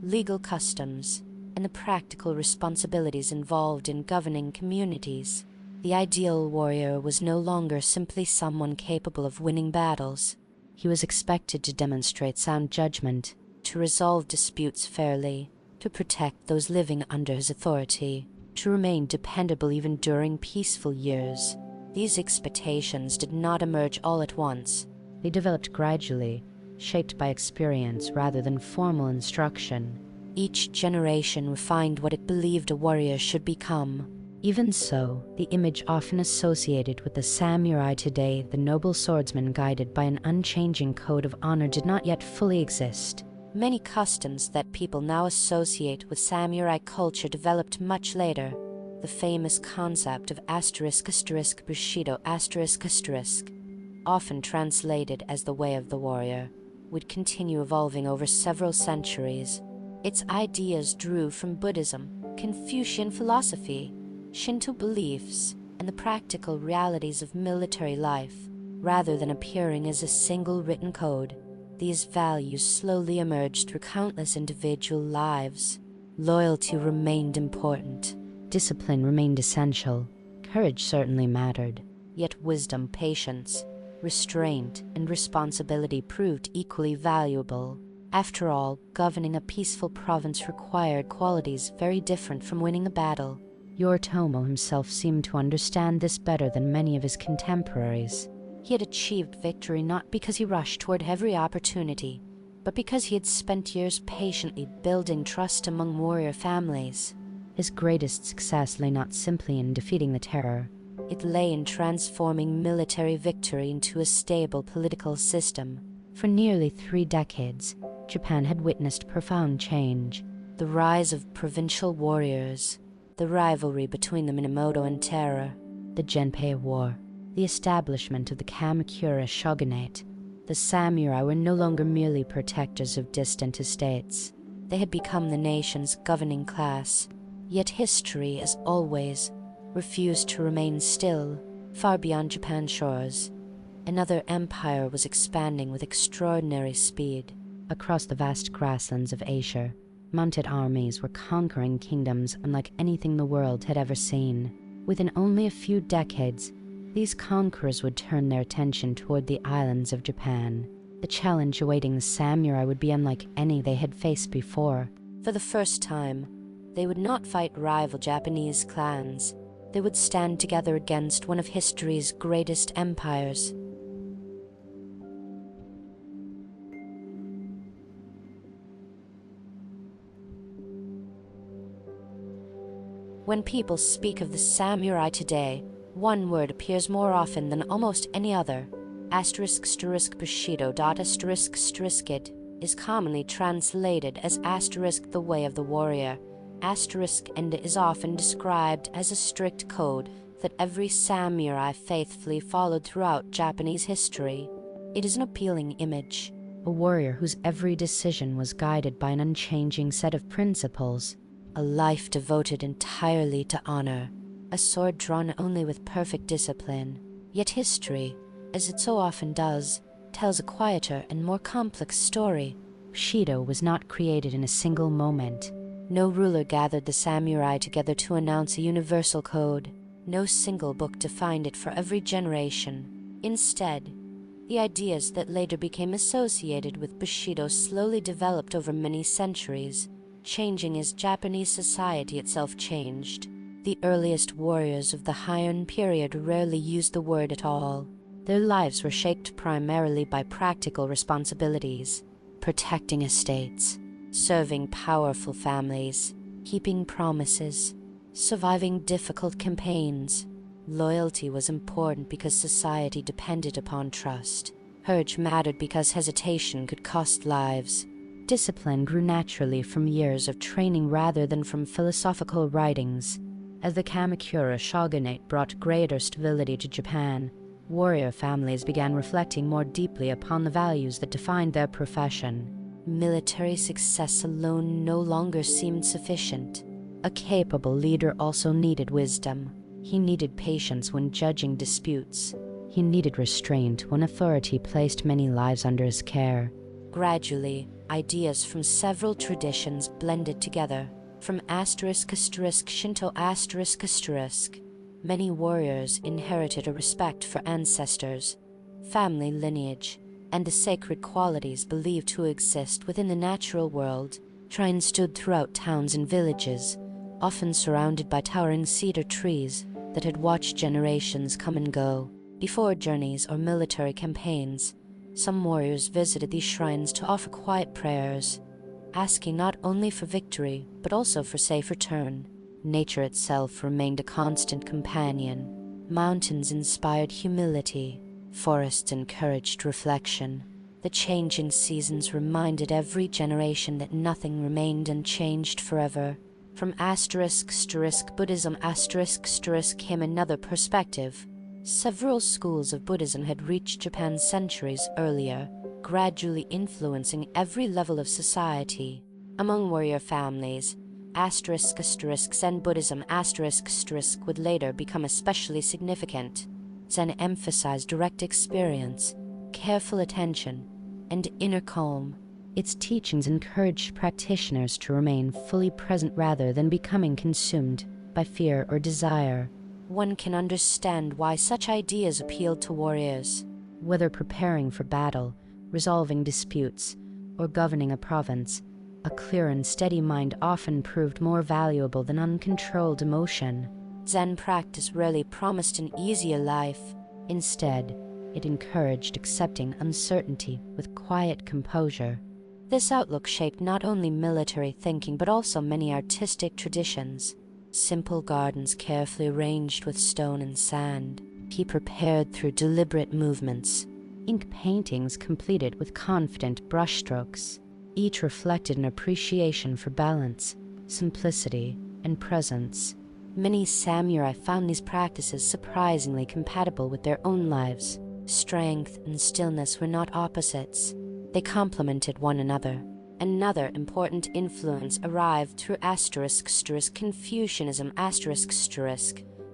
legal customs, and the practical responsibilities involved in governing communities. The ideal warrior was no longer simply someone capable of winning battles. He was expected to demonstrate sound judgment, to resolve disputes fairly, to protect those living under his authority, to remain dependable even during peaceful years. These expectations did not emerge all at once. They developed gradually, shaped by experience rather than formal instruction. Each generation refined what it believed a warrior should become. Even so, the image often associated with the samurai today, the noble swordsman guided by an unchanging code of honor, did not yet fully exist. Many customs that people now associate with samurai culture developed much later. The famous concept of Bushidō***, often translated as the way of the warrior, would continue evolving over several centuries. Its ideas drew from Buddhism, Confucian philosophy, Shinto beliefs, and the practical realities of military life. Rather than appearing as a single written code, these values slowly emerged through countless individual lives. Loyalty remained important. Discipline remained essential. Courage certainly mattered. Yet wisdom, patience, restraint, and responsibility proved equally valuable. After all, governing a peaceful province required qualities very different from winning a battle. Yoritomo himself seemed to understand this better than many of his contemporaries. He had achieved victory not because he rushed toward every opportunity, but because he had spent years patiently building trust among warrior families. His greatest success lay not simply in defeating the terror. It lay in transforming military victory into a stable political system. For nearly 3 decades, Japan had witnessed profound change. The rise of provincial warriors, the rivalry between the Minamoto and Taira, the Genpei War, the establishment of the Kamakura Shogunate. The samurai were no longer merely protectors of distant estates. They had become the nation's governing class. Yet history, as always, refused to remain still. Far beyond Japan's shores, another empire was expanding with extraordinary speed. Across the vast grasslands of Asia, mounted armies were conquering kingdoms unlike anything the world had ever seen. Within only a few decades, these conquerors would turn their attention toward the islands of Japan. The challenge awaiting the samurai would be unlike any they had faced before. For the first time, they would not fight rival Japanese clans. They would stand together against one of history's greatest empires. When people speak of the samurai today, one word appears more often than almost any other. **Bushidō****it is commonly translated as **the way of the warrior**, and is often described as a strict code that every samurai faithfully followed throughout Japanese history. It is an appealing image, a warrior whose every decision was guided by an unchanging set of principles, a life devoted entirely to honor, a sword drawn only with perfect discipline. Yet history, as it so often does, tells a quieter and more complex story. Bushidō was not created in a single moment. No ruler gathered the samurai together to announce a universal code. No single book defined it for every generation. Instead, the ideas that later became associated with Bushidō slowly developed over many centuries, changing as Japanese society itself changed. The earliest warriors of the Heian period rarely used the word at all. Their lives were shaped primarily by practical responsibilities: protecting estates, serving powerful families, keeping promises, surviving difficult campaigns. Loyalty was important because society depended upon trust. Courage mattered because hesitation could cost lives. Discipline grew naturally from years of training rather than from philosophical writings. As the Kamakura Shogunate brought greater stability to Japan, warrior families began reflecting more deeply upon the values that defined their profession. Military success alone no longer seemed sufficient. A capable leader also needed wisdom. He needed patience when judging disputes. He needed restraint when authority placed many lives under his care. Gradually, ideas from several traditions blended together. From Shinto many warriors inherited a respect for ancestors, family lineage, and the sacred qualities believed to exist within the natural world. Shrines stood throughout towns and villages, often surrounded by towering cedar trees that had watched generations come and go. Before journeys or military campaigns, some warriors visited these shrines to offer quiet prayers, asking not only for victory but also for safe return. Nature itself remained a constant companion. Mountains inspired humility, forests encouraged reflection. The changing seasons reminded every generation that nothing remained unchanged forever. From Buddhism came another perspective. Several schools of Buddhism had reached Japan centuries earlier, gradually influencing every level of society. Among warrior families, Zen Buddhism would later become especially significant. Zen emphasized direct experience, careful attention, and inner calm. Its teachings encouraged practitioners to remain fully present rather than becoming consumed by fear or desire. One can understand why such ideas appealed to warriors. Whether preparing for battle, resolving disputes, or governing a province, a clear and steady mind often proved more valuable than uncontrolled emotion. Zen practice rarely promised an easier life. Instead, it encouraged accepting uncertainty with quiet composure. This outlook shaped not only military thinking but also many artistic traditions. Simple gardens carefully arranged with stone and sand, tea prepared through deliberate movements, ink paintings completed with confident brushstrokes. Each reflected an appreciation for balance, simplicity, and presence. Many samurai found these practices surprisingly compatible with their own lives. Strength and stillness were not opposites. They complemented one another. Another important influence arrived through Confucianism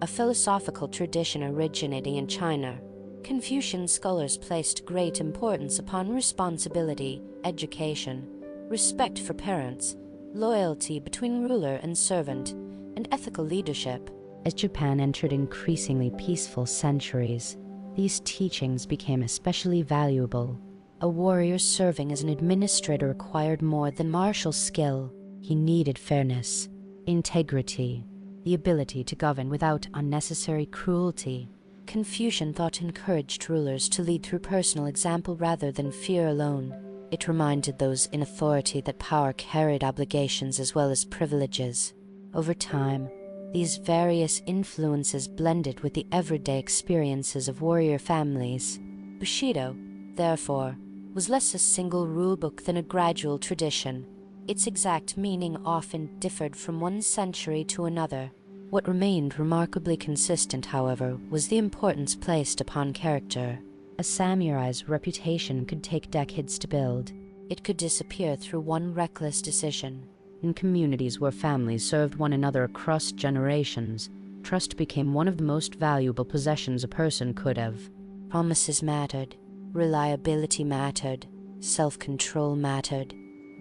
a philosophical tradition originating in China. Confucian scholars placed great importance upon responsibility, education, respect for parents, loyalty between ruler and servant, and ethical leadership. As Japan entered increasingly peaceful centuries, these teachings became especially valuable. A warrior serving as an administrator required more than martial skill. He needed fairness, integrity, the ability to govern without unnecessary cruelty. Confucian thought encouraged rulers to lead through personal example rather than fear alone. It reminded those in authority that power carried obligations as well as privileges. Over time, these various influences blended with the everyday experiences of warrior families. Bushidō, therefore, was less a single rulebook than a gradual tradition. Its exact meaning often differed from one century to another. What remained remarkably consistent, however, was the importance placed upon character. A samurai's reputation could take decades to build. It could disappear through one reckless decision. In communities where families served one another across generations, trust became one of the most valuable possessions a person could have. Promises mattered. Reliability mattered. Self-control mattered.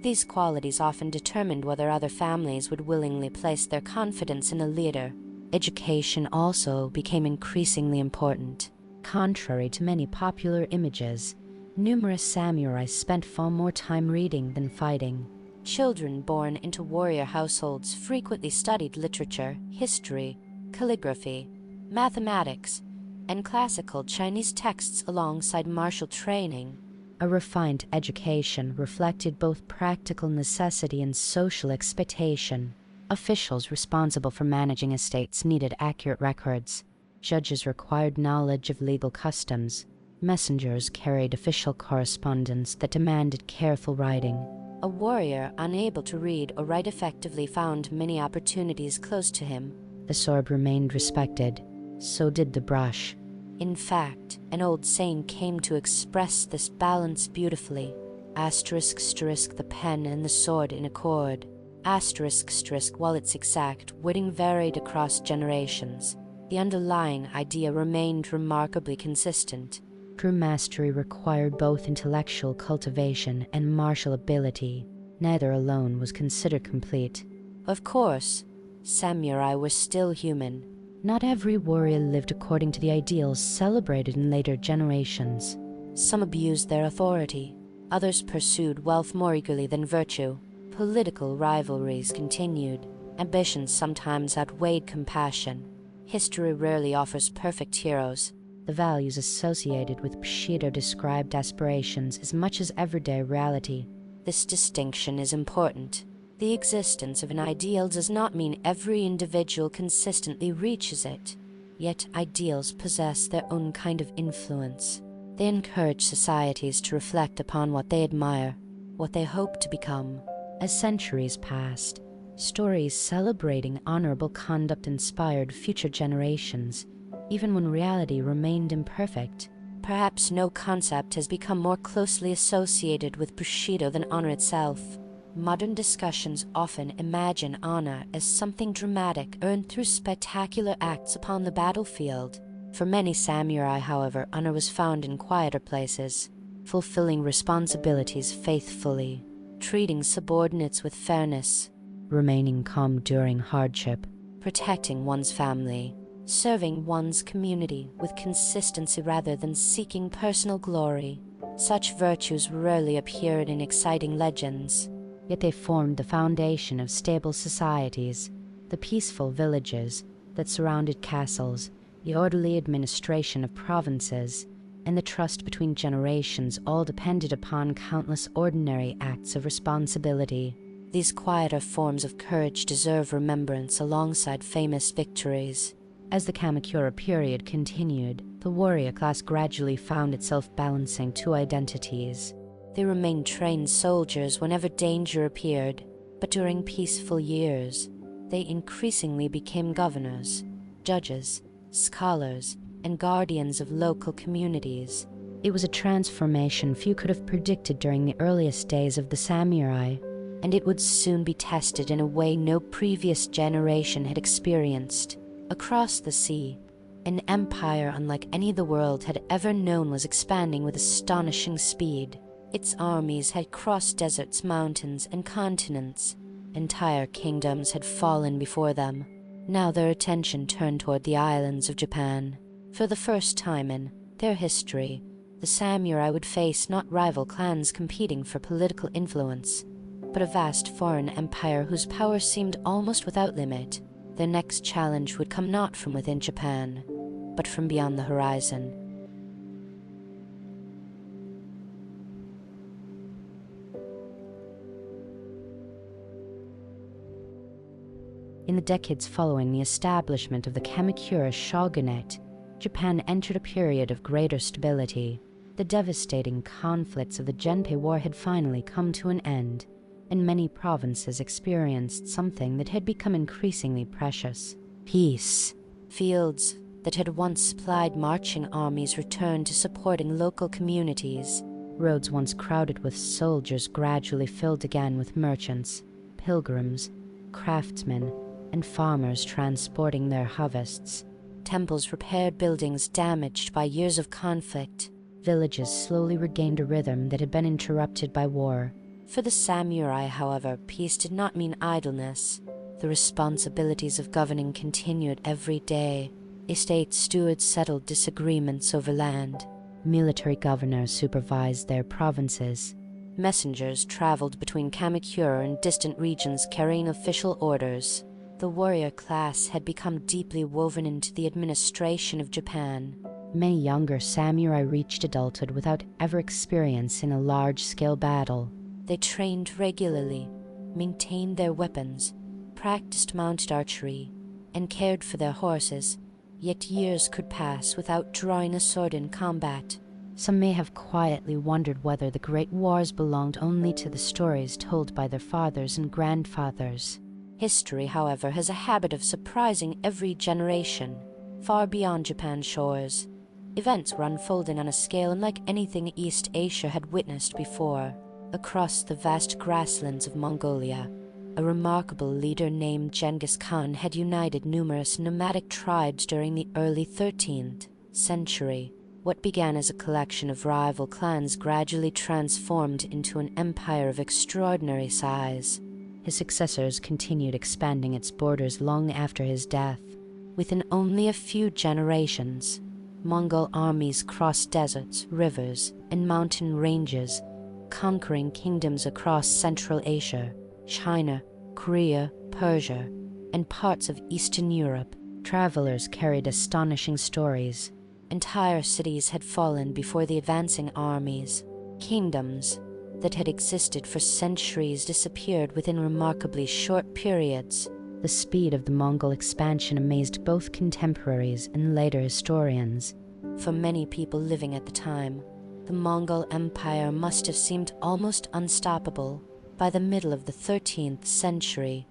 These qualities often determined whether other families would willingly place their confidence in a leader. Education also became increasingly important. Contrary to many popular images, numerous samurai spent far more time reading than fighting. Children born into warrior households frequently studied literature, history, calligraphy, mathematics, and classical Chinese texts alongside martial training. A refined education reflected both practical necessity and social expectation. Officials responsible for managing estates needed accurate records. Judges required knowledge of legal customs. Messengers carried official correspondence that demanded careful writing. A warrior unable to read or write effectively found many opportunities close to him. The sword remained respected. So did the brush. In fact, an old saying came to express this balance beautifully. Asterisk, the pen and the sword in accord. Asterisk, while its exact wording varied across generations, the underlying idea remained remarkably consistent. True mastery required both intellectual cultivation and martial ability. Neither alone was considered complete. Of course, samurai were still human. Not every warrior lived according to the ideals celebrated in later generations. Some abused their authority. Others pursued wealth more eagerly than virtue. Political rivalries continued. Ambition sometimes outweighed compassion. History rarely offers perfect heroes. The values associated with Bushidō described aspirations as much as everyday reality. This distinction is important. The existence of an ideal does not mean every individual consistently reaches it. Yet ideals possess their own kind of influence. They encourage societies to reflect upon what they admire, what they hope to become. As centuries passed, stories celebrating honorable conduct inspired future generations, even when reality remained imperfect. Perhaps no concept has become more closely associated with Bushidō than honor itself. Modern discussions often imagine honor as something dramatic earned through spectacular acts upon the battlefield. For many samurai, however, honor was found in quieter places, fulfilling responsibilities faithfully, treating subordinates with fairness, remaining calm during hardship, protecting one's family, serving one's community with consistency rather than seeking personal glory. Such virtues rarely appeared in exciting legends, yet they formed the foundation of stable societies. The peaceful villages that surrounded castles, the orderly administration of provinces, and the trust between generations all depended upon countless ordinary acts of responsibility. These quieter forms of courage deserve remembrance alongside famous victories. As the Kamakura period continued, the warrior class gradually found itself balancing two identities. They remained trained soldiers whenever danger appeared, but during peaceful years, they increasingly became governors, judges, scholars, and guardians of local communities. It was a transformation few could have predicted during the earliest days of the samurai, and it would soon be tested in a way no previous generation had experienced. Across the sea, an empire unlike any the world had ever known was expanding with astonishing speed. Its armies had crossed deserts, mountains, and continents. Entire kingdoms had fallen before them. Now their attention turned toward the islands of Japan. For the first time in their history, the samurai would face not rival clans competing for political influence, but a vast foreign empire whose power seemed almost without limit. Their next challenge would come not from within Japan, but from beyond the horizon. In the decades following the establishment of the Kamakura Shogunate, Japan entered a period of greater stability. The devastating conflicts of the Genpei War had finally come to an end, and many provinces experienced something that had become increasingly precious: peace. Fields that had once supplied marching armies returned to supporting local communities. Roads once crowded with soldiers gradually filled again with merchants, pilgrims, craftsmen, and farmers transporting their harvests. Temples repaired buildings damaged by years of conflict. Villages slowly regained a rhythm that had been interrupted by war. For the samurai, however, peace did not mean idleness. The responsibilities of governing continued every day. Estate stewards settled disagreements over land. Military governors supervised their provinces. Messengers traveled between Kamakura and distant regions carrying official orders. The warrior class had become deeply woven into the administration of Japan. Many younger samurai reached adulthood without ever experiencing a large-scale battle. They trained regularly, maintained their weapons, practiced mounted archery, and cared for their horses, yet years could pass without drawing a sword in combat. Some may have quietly wondered whether the great wars belonged only to the stories told by their fathers and grandfathers. History, however, has a habit of surprising every generation. Far beyond Japan's shores, events were unfolding on a scale unlike anything East Asia had witnessed before. Across the vast grasslands of Mongolia, a remarkable leader named Genghis Khan had united numerous nomadic tribes during the early 13th century. What began as a collection of rival clans gradually transformed into an empire of extraordinary size. His successors continued expanding its borders long after his death. Within only a few generations, Mongol armies crossed deserts, rivers, and mountain ranges, conquering kingdoms across Central Asia, China, Korea, Persia, and parts of Eastern Europe. Travelers carried astonishing stories. Entire cities had fallen before the advancing armies. Kingdoms that had existed for centuries disappeared within remarkably short periods. The speed of the Mongol expansion amazed both contemporaries and later historians. For many people living at the time, the Mongol Empire must have seemed almost unstoppable. By the middle of the 13th century,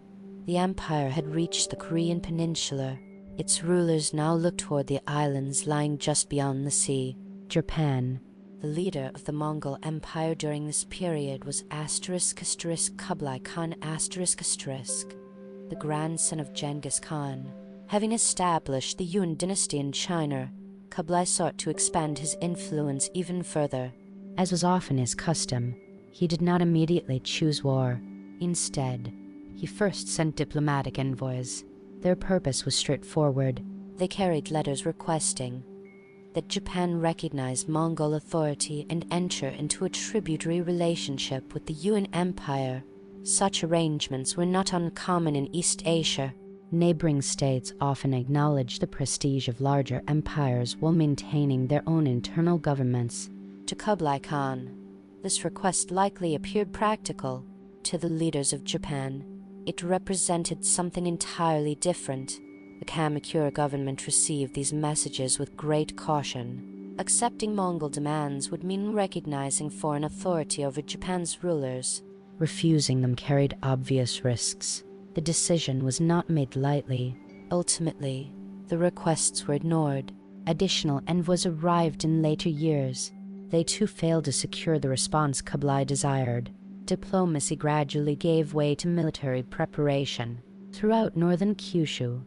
the empire had reached the Korean peninsula. Its rulers now looked toward the islands lying just beyond the sea. Japan. The leader of the Mongol Empire during this period was Kublai Khan the grandson of Genghis Khan. Having established the Yuan dynasty in China, Kublai sought to expand his influence even further. As was often his custom, he did not immediately choose war. Instead, he first sent diplomatic envoys. Their purpose was straightforward. They carried letters requesting that Japan recognize Mongol authority and enter into a tributary relationship with the Yuan Empire. Such arrangements were not uncommon in East Asia. Neighboring states often acknowledged the prestige of larger empires while maintaining their own internal governments. To Kublai Khan, this request likely appeared practical. To the leaders of Japan, it represented something entirely different. The Kamakura government received these messages with great caution. Accepting Mongol demands would mean recognizing foreign authority over Japan's rulers. Refusing them carried obvious risks. The decision was not made lightly. Ultimately, the requests were ignored. Additional envoys arrived in later years. They too failed to secure the response Kublai desired. Diplomacy gradually gave way to military preparation. Throughout northern Kyushu,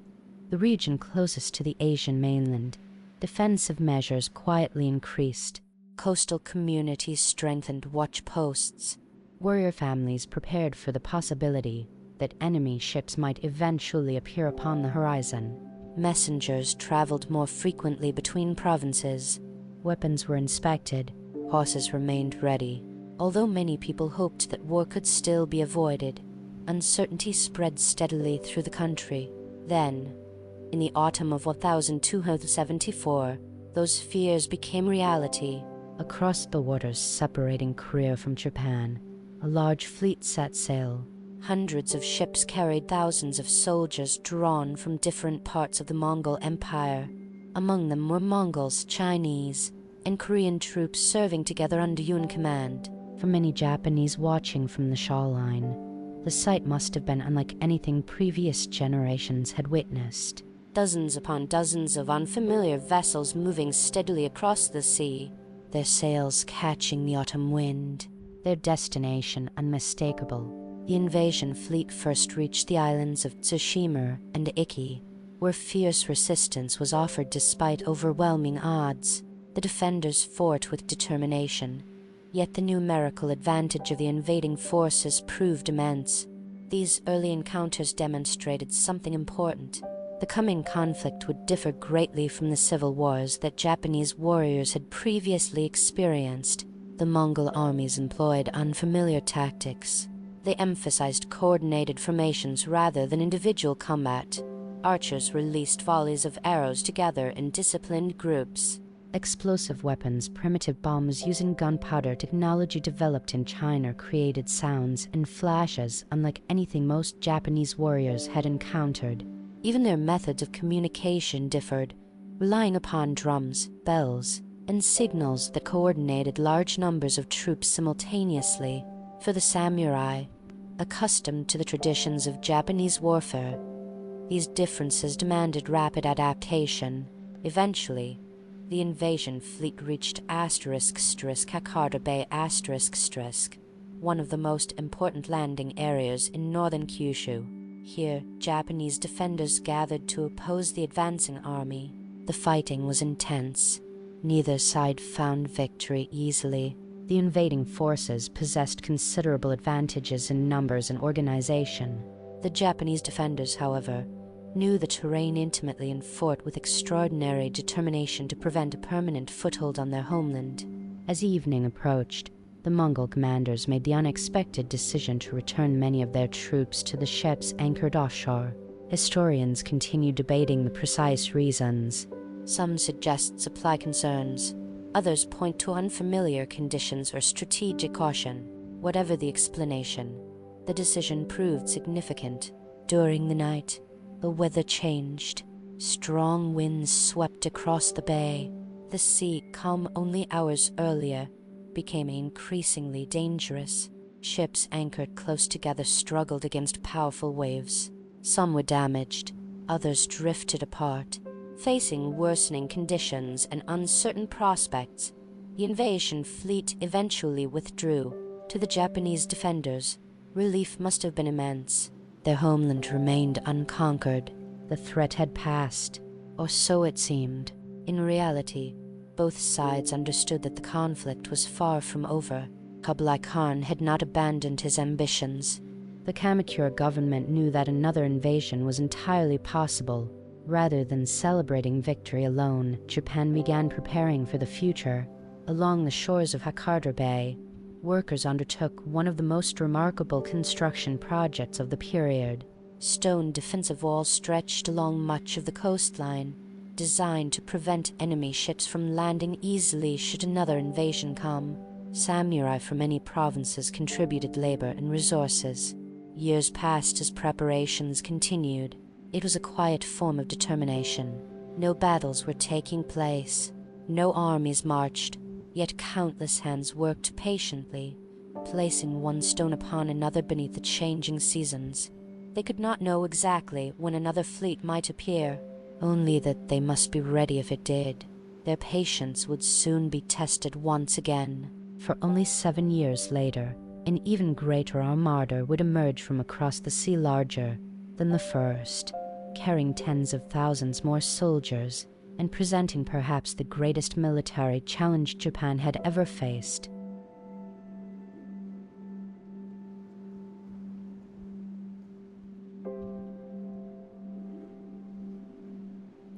the region closest to the Asian mainland, defensive measures quietly increased. Coastal communities strengthened watch posts. Warrior families prepared for the possibility that enemy ships might eventually appear upon the horizon. Messengers traveled more frequently between provinces. Weapons were inspected. Horses remained ready. Although many people hoped that war could still be avoided, uncertainty spread steadily through the country. Then, in the autumn of 1274, those fears became reality. Across the waters separating Korea from Japan, a large fleet set sail. Hundreds of ships carried thousands of soldiers drawn from different parts of the Mongol Empire. Among them were Mongols, Chinese, and Korean troops serving together under Yuan command. For many Japanese watching from the shoreline, the sight must have been unlike anything previous generations had witnessed. Dozens upon dozens of unfamiliar vessels moving steadily across the sea, their sails catching the autumn wind, their destination unmistakable. The invasion fleet first reached the islands of Tsushima and Iki, where fierce resistance was offered despite overwhelming odds. The defenders fought with determination, Yet the numerical advantage of the invading forces proved immense. These early encounters demonstrated something important. The coming conflict would differ greatly from the civil wars that Japanese warriors had previously experienced. The Mongol armies employed unfamiliar tactics. They emphasized coordinated formations rather than individual combat. Archers released volleys of arrows together in disciplined groups. Explosive weapons, primitive bombs using gunpowder technology developed in China created sounds and flashes unlike anything most Japanese warriors had encountered. Even their methods of communication differed, relying upon drums, bells, and signals that coordinated large numbers of troops simultaneously. For the samurai, accustomed to the traditions of Japanese warfare, these differences demanded rapid adaptation. Eventually, the invasion fleet reached Hakata Bay one of the most important landing areas in northern Kyushu. Here, Japanese defenders gathered to oppose the advancing army. The fighting was intense. Neither side found victory easily. The invading forces possessed considerable advantages in numbers and organization. The Japanese defenders, however, knew the terrain intimately and fought with extraordinary determination to prevent a permanent foothold on their homeland. As evening approached, the Mongol commanders made the unexpected decision to return many of their troops to the ships anchored offshore. Historians continue debating the precise reasons. Some suggest supply concerns. Others point to unfamiliar conditions or strategic caution. Whatever the explanation, the decision proved significant. During the night, the weather changed. Strong winds swept across the bay. The sea, calm only hours earlier, became increasingly dangerous. Ships anchored close together struggled against powerful waves. Some were damaged, others drifted apart. Facing worsening conditions and uncertain prospects, the invasion fleet eventually withdrew. To the Japanese defenders, relief must have been immense. Their homeland remained unconquered. The threat had passed, or so it seemed. In reality, both sides understood that the conflict was far from over. Kublai Khan had not abandoned his ambitions. The Kamakura government knew that another invasion was entirely possible. Rather than celebrating victory alone, Japan began preparing for the future. Along the shores of Hakata Bay, workers undertook one of the most remarkable construction projects of the period. Stone defensive walls stretched along much of the coastline, designed to prevent enemy ships from landing easily should another invasion come. Samurai from many provinces contributed labor and resources. Years passed as preparations continued. It was a quiet form of determination. No battles were taking place. No armies marched, yet countless hands worked patiently, placing one stone upon another beneath the changing seasons. They could not know exactly when another fleet might appear, only that they must be ready if it did. Their patience would soon be tested once again. For only 7 years later, an even greater armada would emerge from across the sea, larger than the first, carrying tens of thousands more soldiers and presenting perhaps the greatest military challenge Japan had ever faced.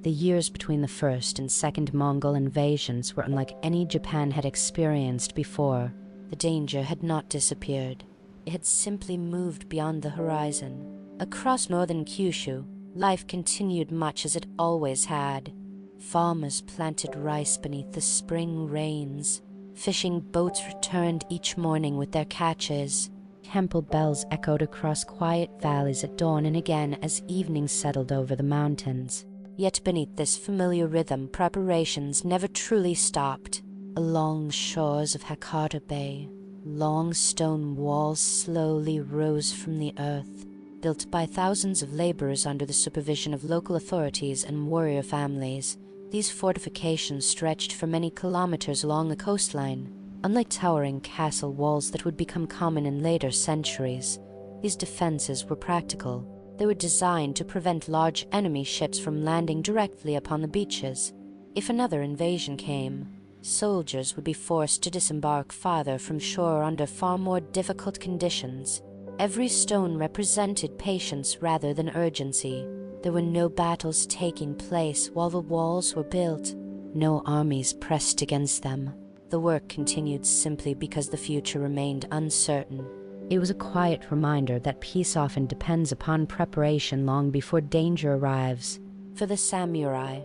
The years between the first and second Mongol invasions were unlike any Japan had experienced before. The danger had not disappeared. It had simply moved beyond the horizon. Across northern Kyushu, life continued much as it always had. Farmers planted rice beneath the spring rains. Fishing boats returned each morning with their catches. Temple bells echoed across quiet valleys at dawn and again as evening settled over the mountains. Yet beneath this familiar rhythm, preparations never truly stopped. Along the shores of Hakata Bay, long stone walls slowly rose from the earth, built by thousands of laborers under the supervision of local authorities and warrior families. These fortifications stretched for many kilometers along the coastline. Unlike towering castle walls that would become common in later centuries, these defenses were practical. They were designed to prevent large enemy ships from landing directly upon the beaches. If another invasion came, soldiers would be forced to disembark farther from shore under far more difficult conditions. Every stone represented patience rather than urgency. There were no battles taking place while the walls were built, no armies pressed against them. The work continued simply because the future remained uncertain. It was a quiet reminder that peace often depends upon preparation long before danger arrives. For the samurai,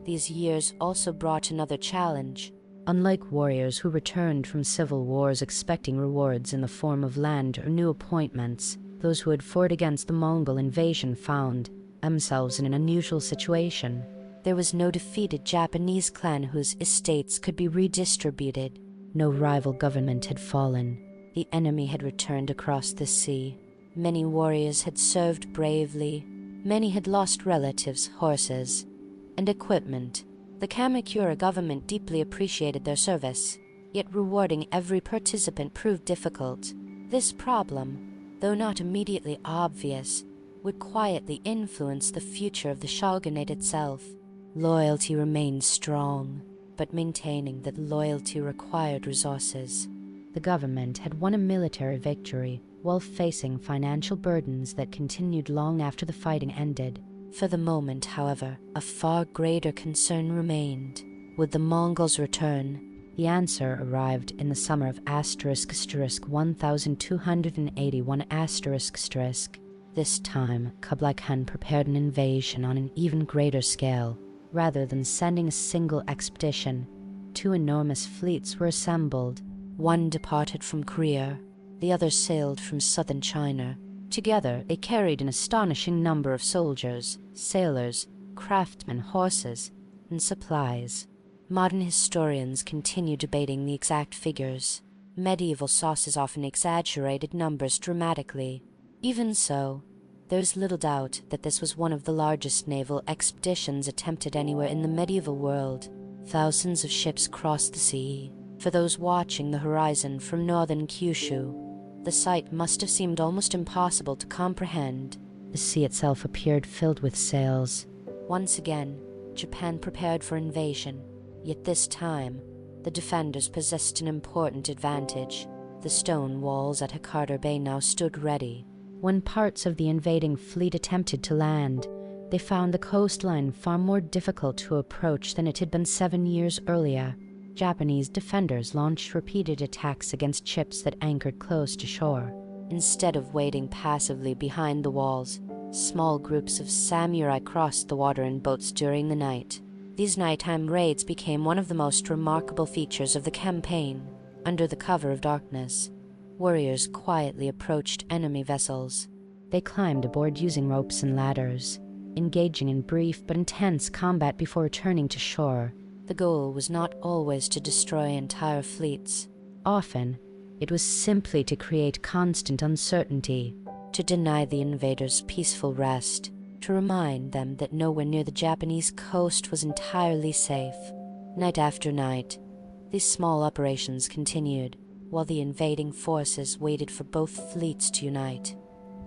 these years also brought another challenge. Unlike warriors who returned from civil wars expecting rewards in the form of land or new appointments, those who had fought against the Mongol invasion found themselves in an unusual situation. There was no defeated Japanese clan whose estates could be redistributed. No rival government had fallen. The enemy had returned across the sea. Many warriors had served bravely. Many had lost relatives, horses, and equipment. The Kamakura government deeply appreciated their service, yet rewarding every participant proved difficult. This problem, though not immediately obvious, would quietly influence the future of the shogunate itself. Loyalty remained strong, but maintaining that loyalty required resources. The government had won a military victory while facing financial burdens that continued long after the fighting ended. For the moment, however, a far greater concern remained. Would the Mongols return? The answer arrived in the summer of *1281**. This time, Kublai Khan prepared an invasion on an even greater scale. Rather than sending a single expedition, two enormous fleets were assembled. One departed from Korea, the other sailed from southern China. Together, they carried an astonishing number of soldiers, sailors, craftsmen, horses, and supplies. Modern historians continue debating the exact figures. Medieval sources often exaggerated numbers dramatically. Even so, there is little doubt that this was one of the largest naval expeditions attempted anywhere in the medieval world. Thousands of ships crossed the sea. For those watching the horizon from northern Kyushu, the sight must have seemed almost impossible to comprehend. The sea itself appeared filled with sails. Once again, Japan prepared for invasion, yet this time, the defenders possessed an important advantage. The stone walls at Hakata Bay now stood ready. When parts of the invading fleet attempted to land, they found the coastline far more difficult to approach than it had been 7 years earlier. Japanese defenders launched repeated attacks against ships that anchored close to shore. Instead of waiting passively behind the walls, small groups of samurai crossed the water in boats during the night. These nighttime raids became one of the most remarkable features of the campaign. Under the cover of darkness, warriors quietly approached enemy vessels. They climbed aboard using ropes and ladders, engaging in brief but intense combat before returning to shore. The goal was not always to destroy entire fleets. Often, it was simply to create constant uncertainty, to deny the invaders peaceful rest, to remind them that nowhere near the Japanese coast was entirely safe. Night after night, these small operations continued, while the invading forces waited for both fleets to unite.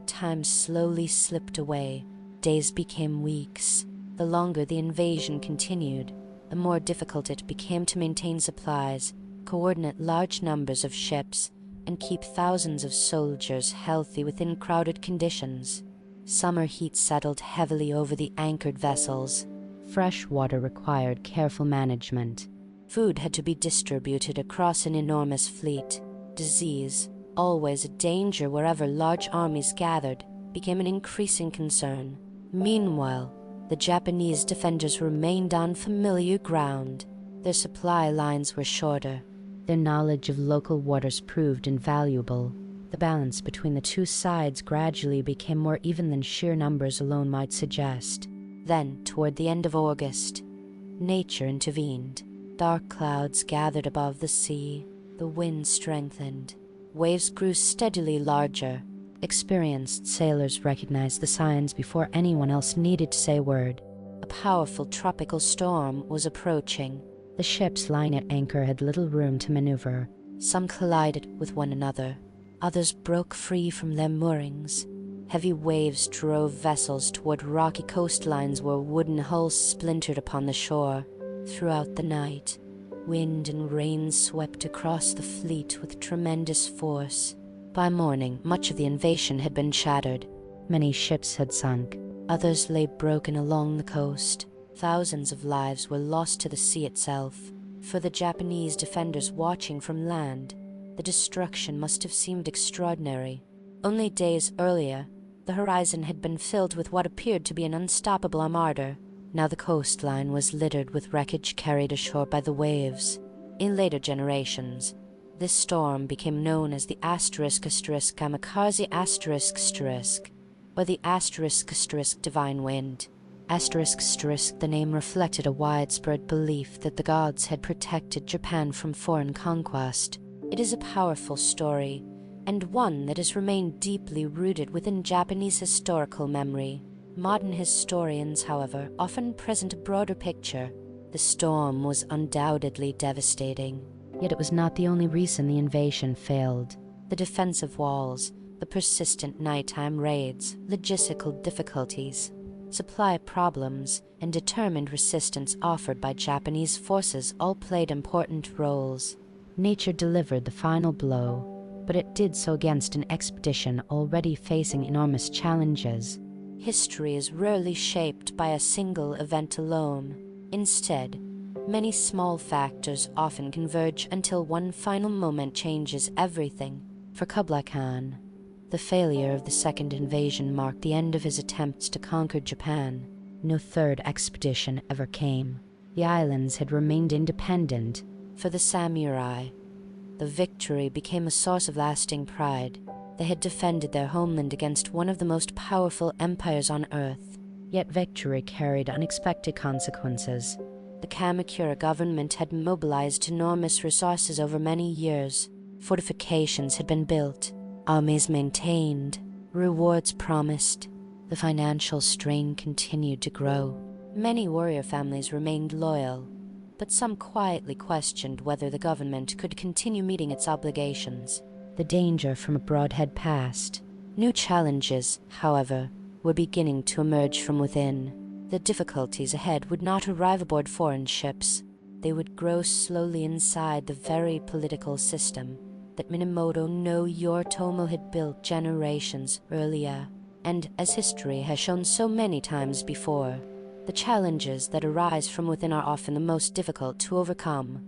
Time slowly slipped away. Days became weeks. The longer the invasion continued, the more difficult it became to maintain supplies, coordinate large numbers of ships, and keep thousands of soldiers healthy within crowded conditions. Summer heat settled heavily over the anchored vessels. Fresh water required careful management. Food had to be distributed across an enormous fleet. Disease, always a danger wherever large armies gathered, became an increasing concern. Meanwhile, the Japanese defenders remained on familiar ground. Their supply lines were shorter. Their knowledge of local waters proved invaluable. The balance between the two sides gradually became more even than sheer numbers alone might suggest. Then, toward the end of August, nature intervened. Dark clouds gathered above the sea. The wind strengthened. Waves grew steadily larger. Experienced sailors recognized the signs before anyone else needed to say a word. A powerful tropical storm was approaching. The ships lying at anchor had little room to maneuver. Some collided with one another. Others broke free from their moorings. Heavy waves drove vessels toward rocky coastlines where wooden hulls splintered upon the shore. Throughout the night, Wind and rain swept across the fleet with tremendous force. By morning, much of the invasion had been shattered. Many ships had sunk. Others lay broken along the coast. Thousands of lives were lost to the sea itself. For the Japanese defenders watching from land, the destruction must have seemed extraordinary. Only days earlier, the horizon had been filled with what appeared to be an unstoppable armada. Now the coastline was littered with wreckage carried ashore by the waves. In later generations, this storm became known as the **Kamikaze***, or the ***Divine Wind. The name reflected a widespread belief that the gods had protected Japan from foreign conquest. It is a powerful story, and one that has remained deeply rooted within Japanese historical memory. Modern historians, however, often present a broader picture. The storm was undoubtedly devastating. Yet it was not the only reason the invasion failed. The defensive walls, the persistent nighttime raids, logistical difficulties, supply problems, and determined resistance offered by Japanese forces all played important roles. Nature delivered the final blow, but it did so against an expedition already facing enormous challenges. History is rarely shaped by a single event alone. Instead, many small factors often converge until one final moment changes everything. For Kublai Khan, the failure of the second invasion marked the end of his attempts to conquer Japan. No third expedition ever came. The islands had remained independent. For the samurai, the victory became a source of lasting pride. They had defended their homeland against one of the most powerful empires on Earth. Yet victory carried unexpected consequences. The Kamakura government had mobilized enormous resources over many years. Fortifications had been built, armies maintained, rewards promised. The financial strain continued to grow. Many warrior families remained loyal, but some quietly questioned whether the government could continue meeting its obligations. The danger from abroad had passed. New challenges, however, were beginning to emerge from within. The difficulties ahead would not arrive aboard foreign ships. They would grow slowly inside the very political system that Minamoto no Yoritomo had built generations earlier. And as history has shown so many times before, the challenges that arise from within are often the most difficult to overcome.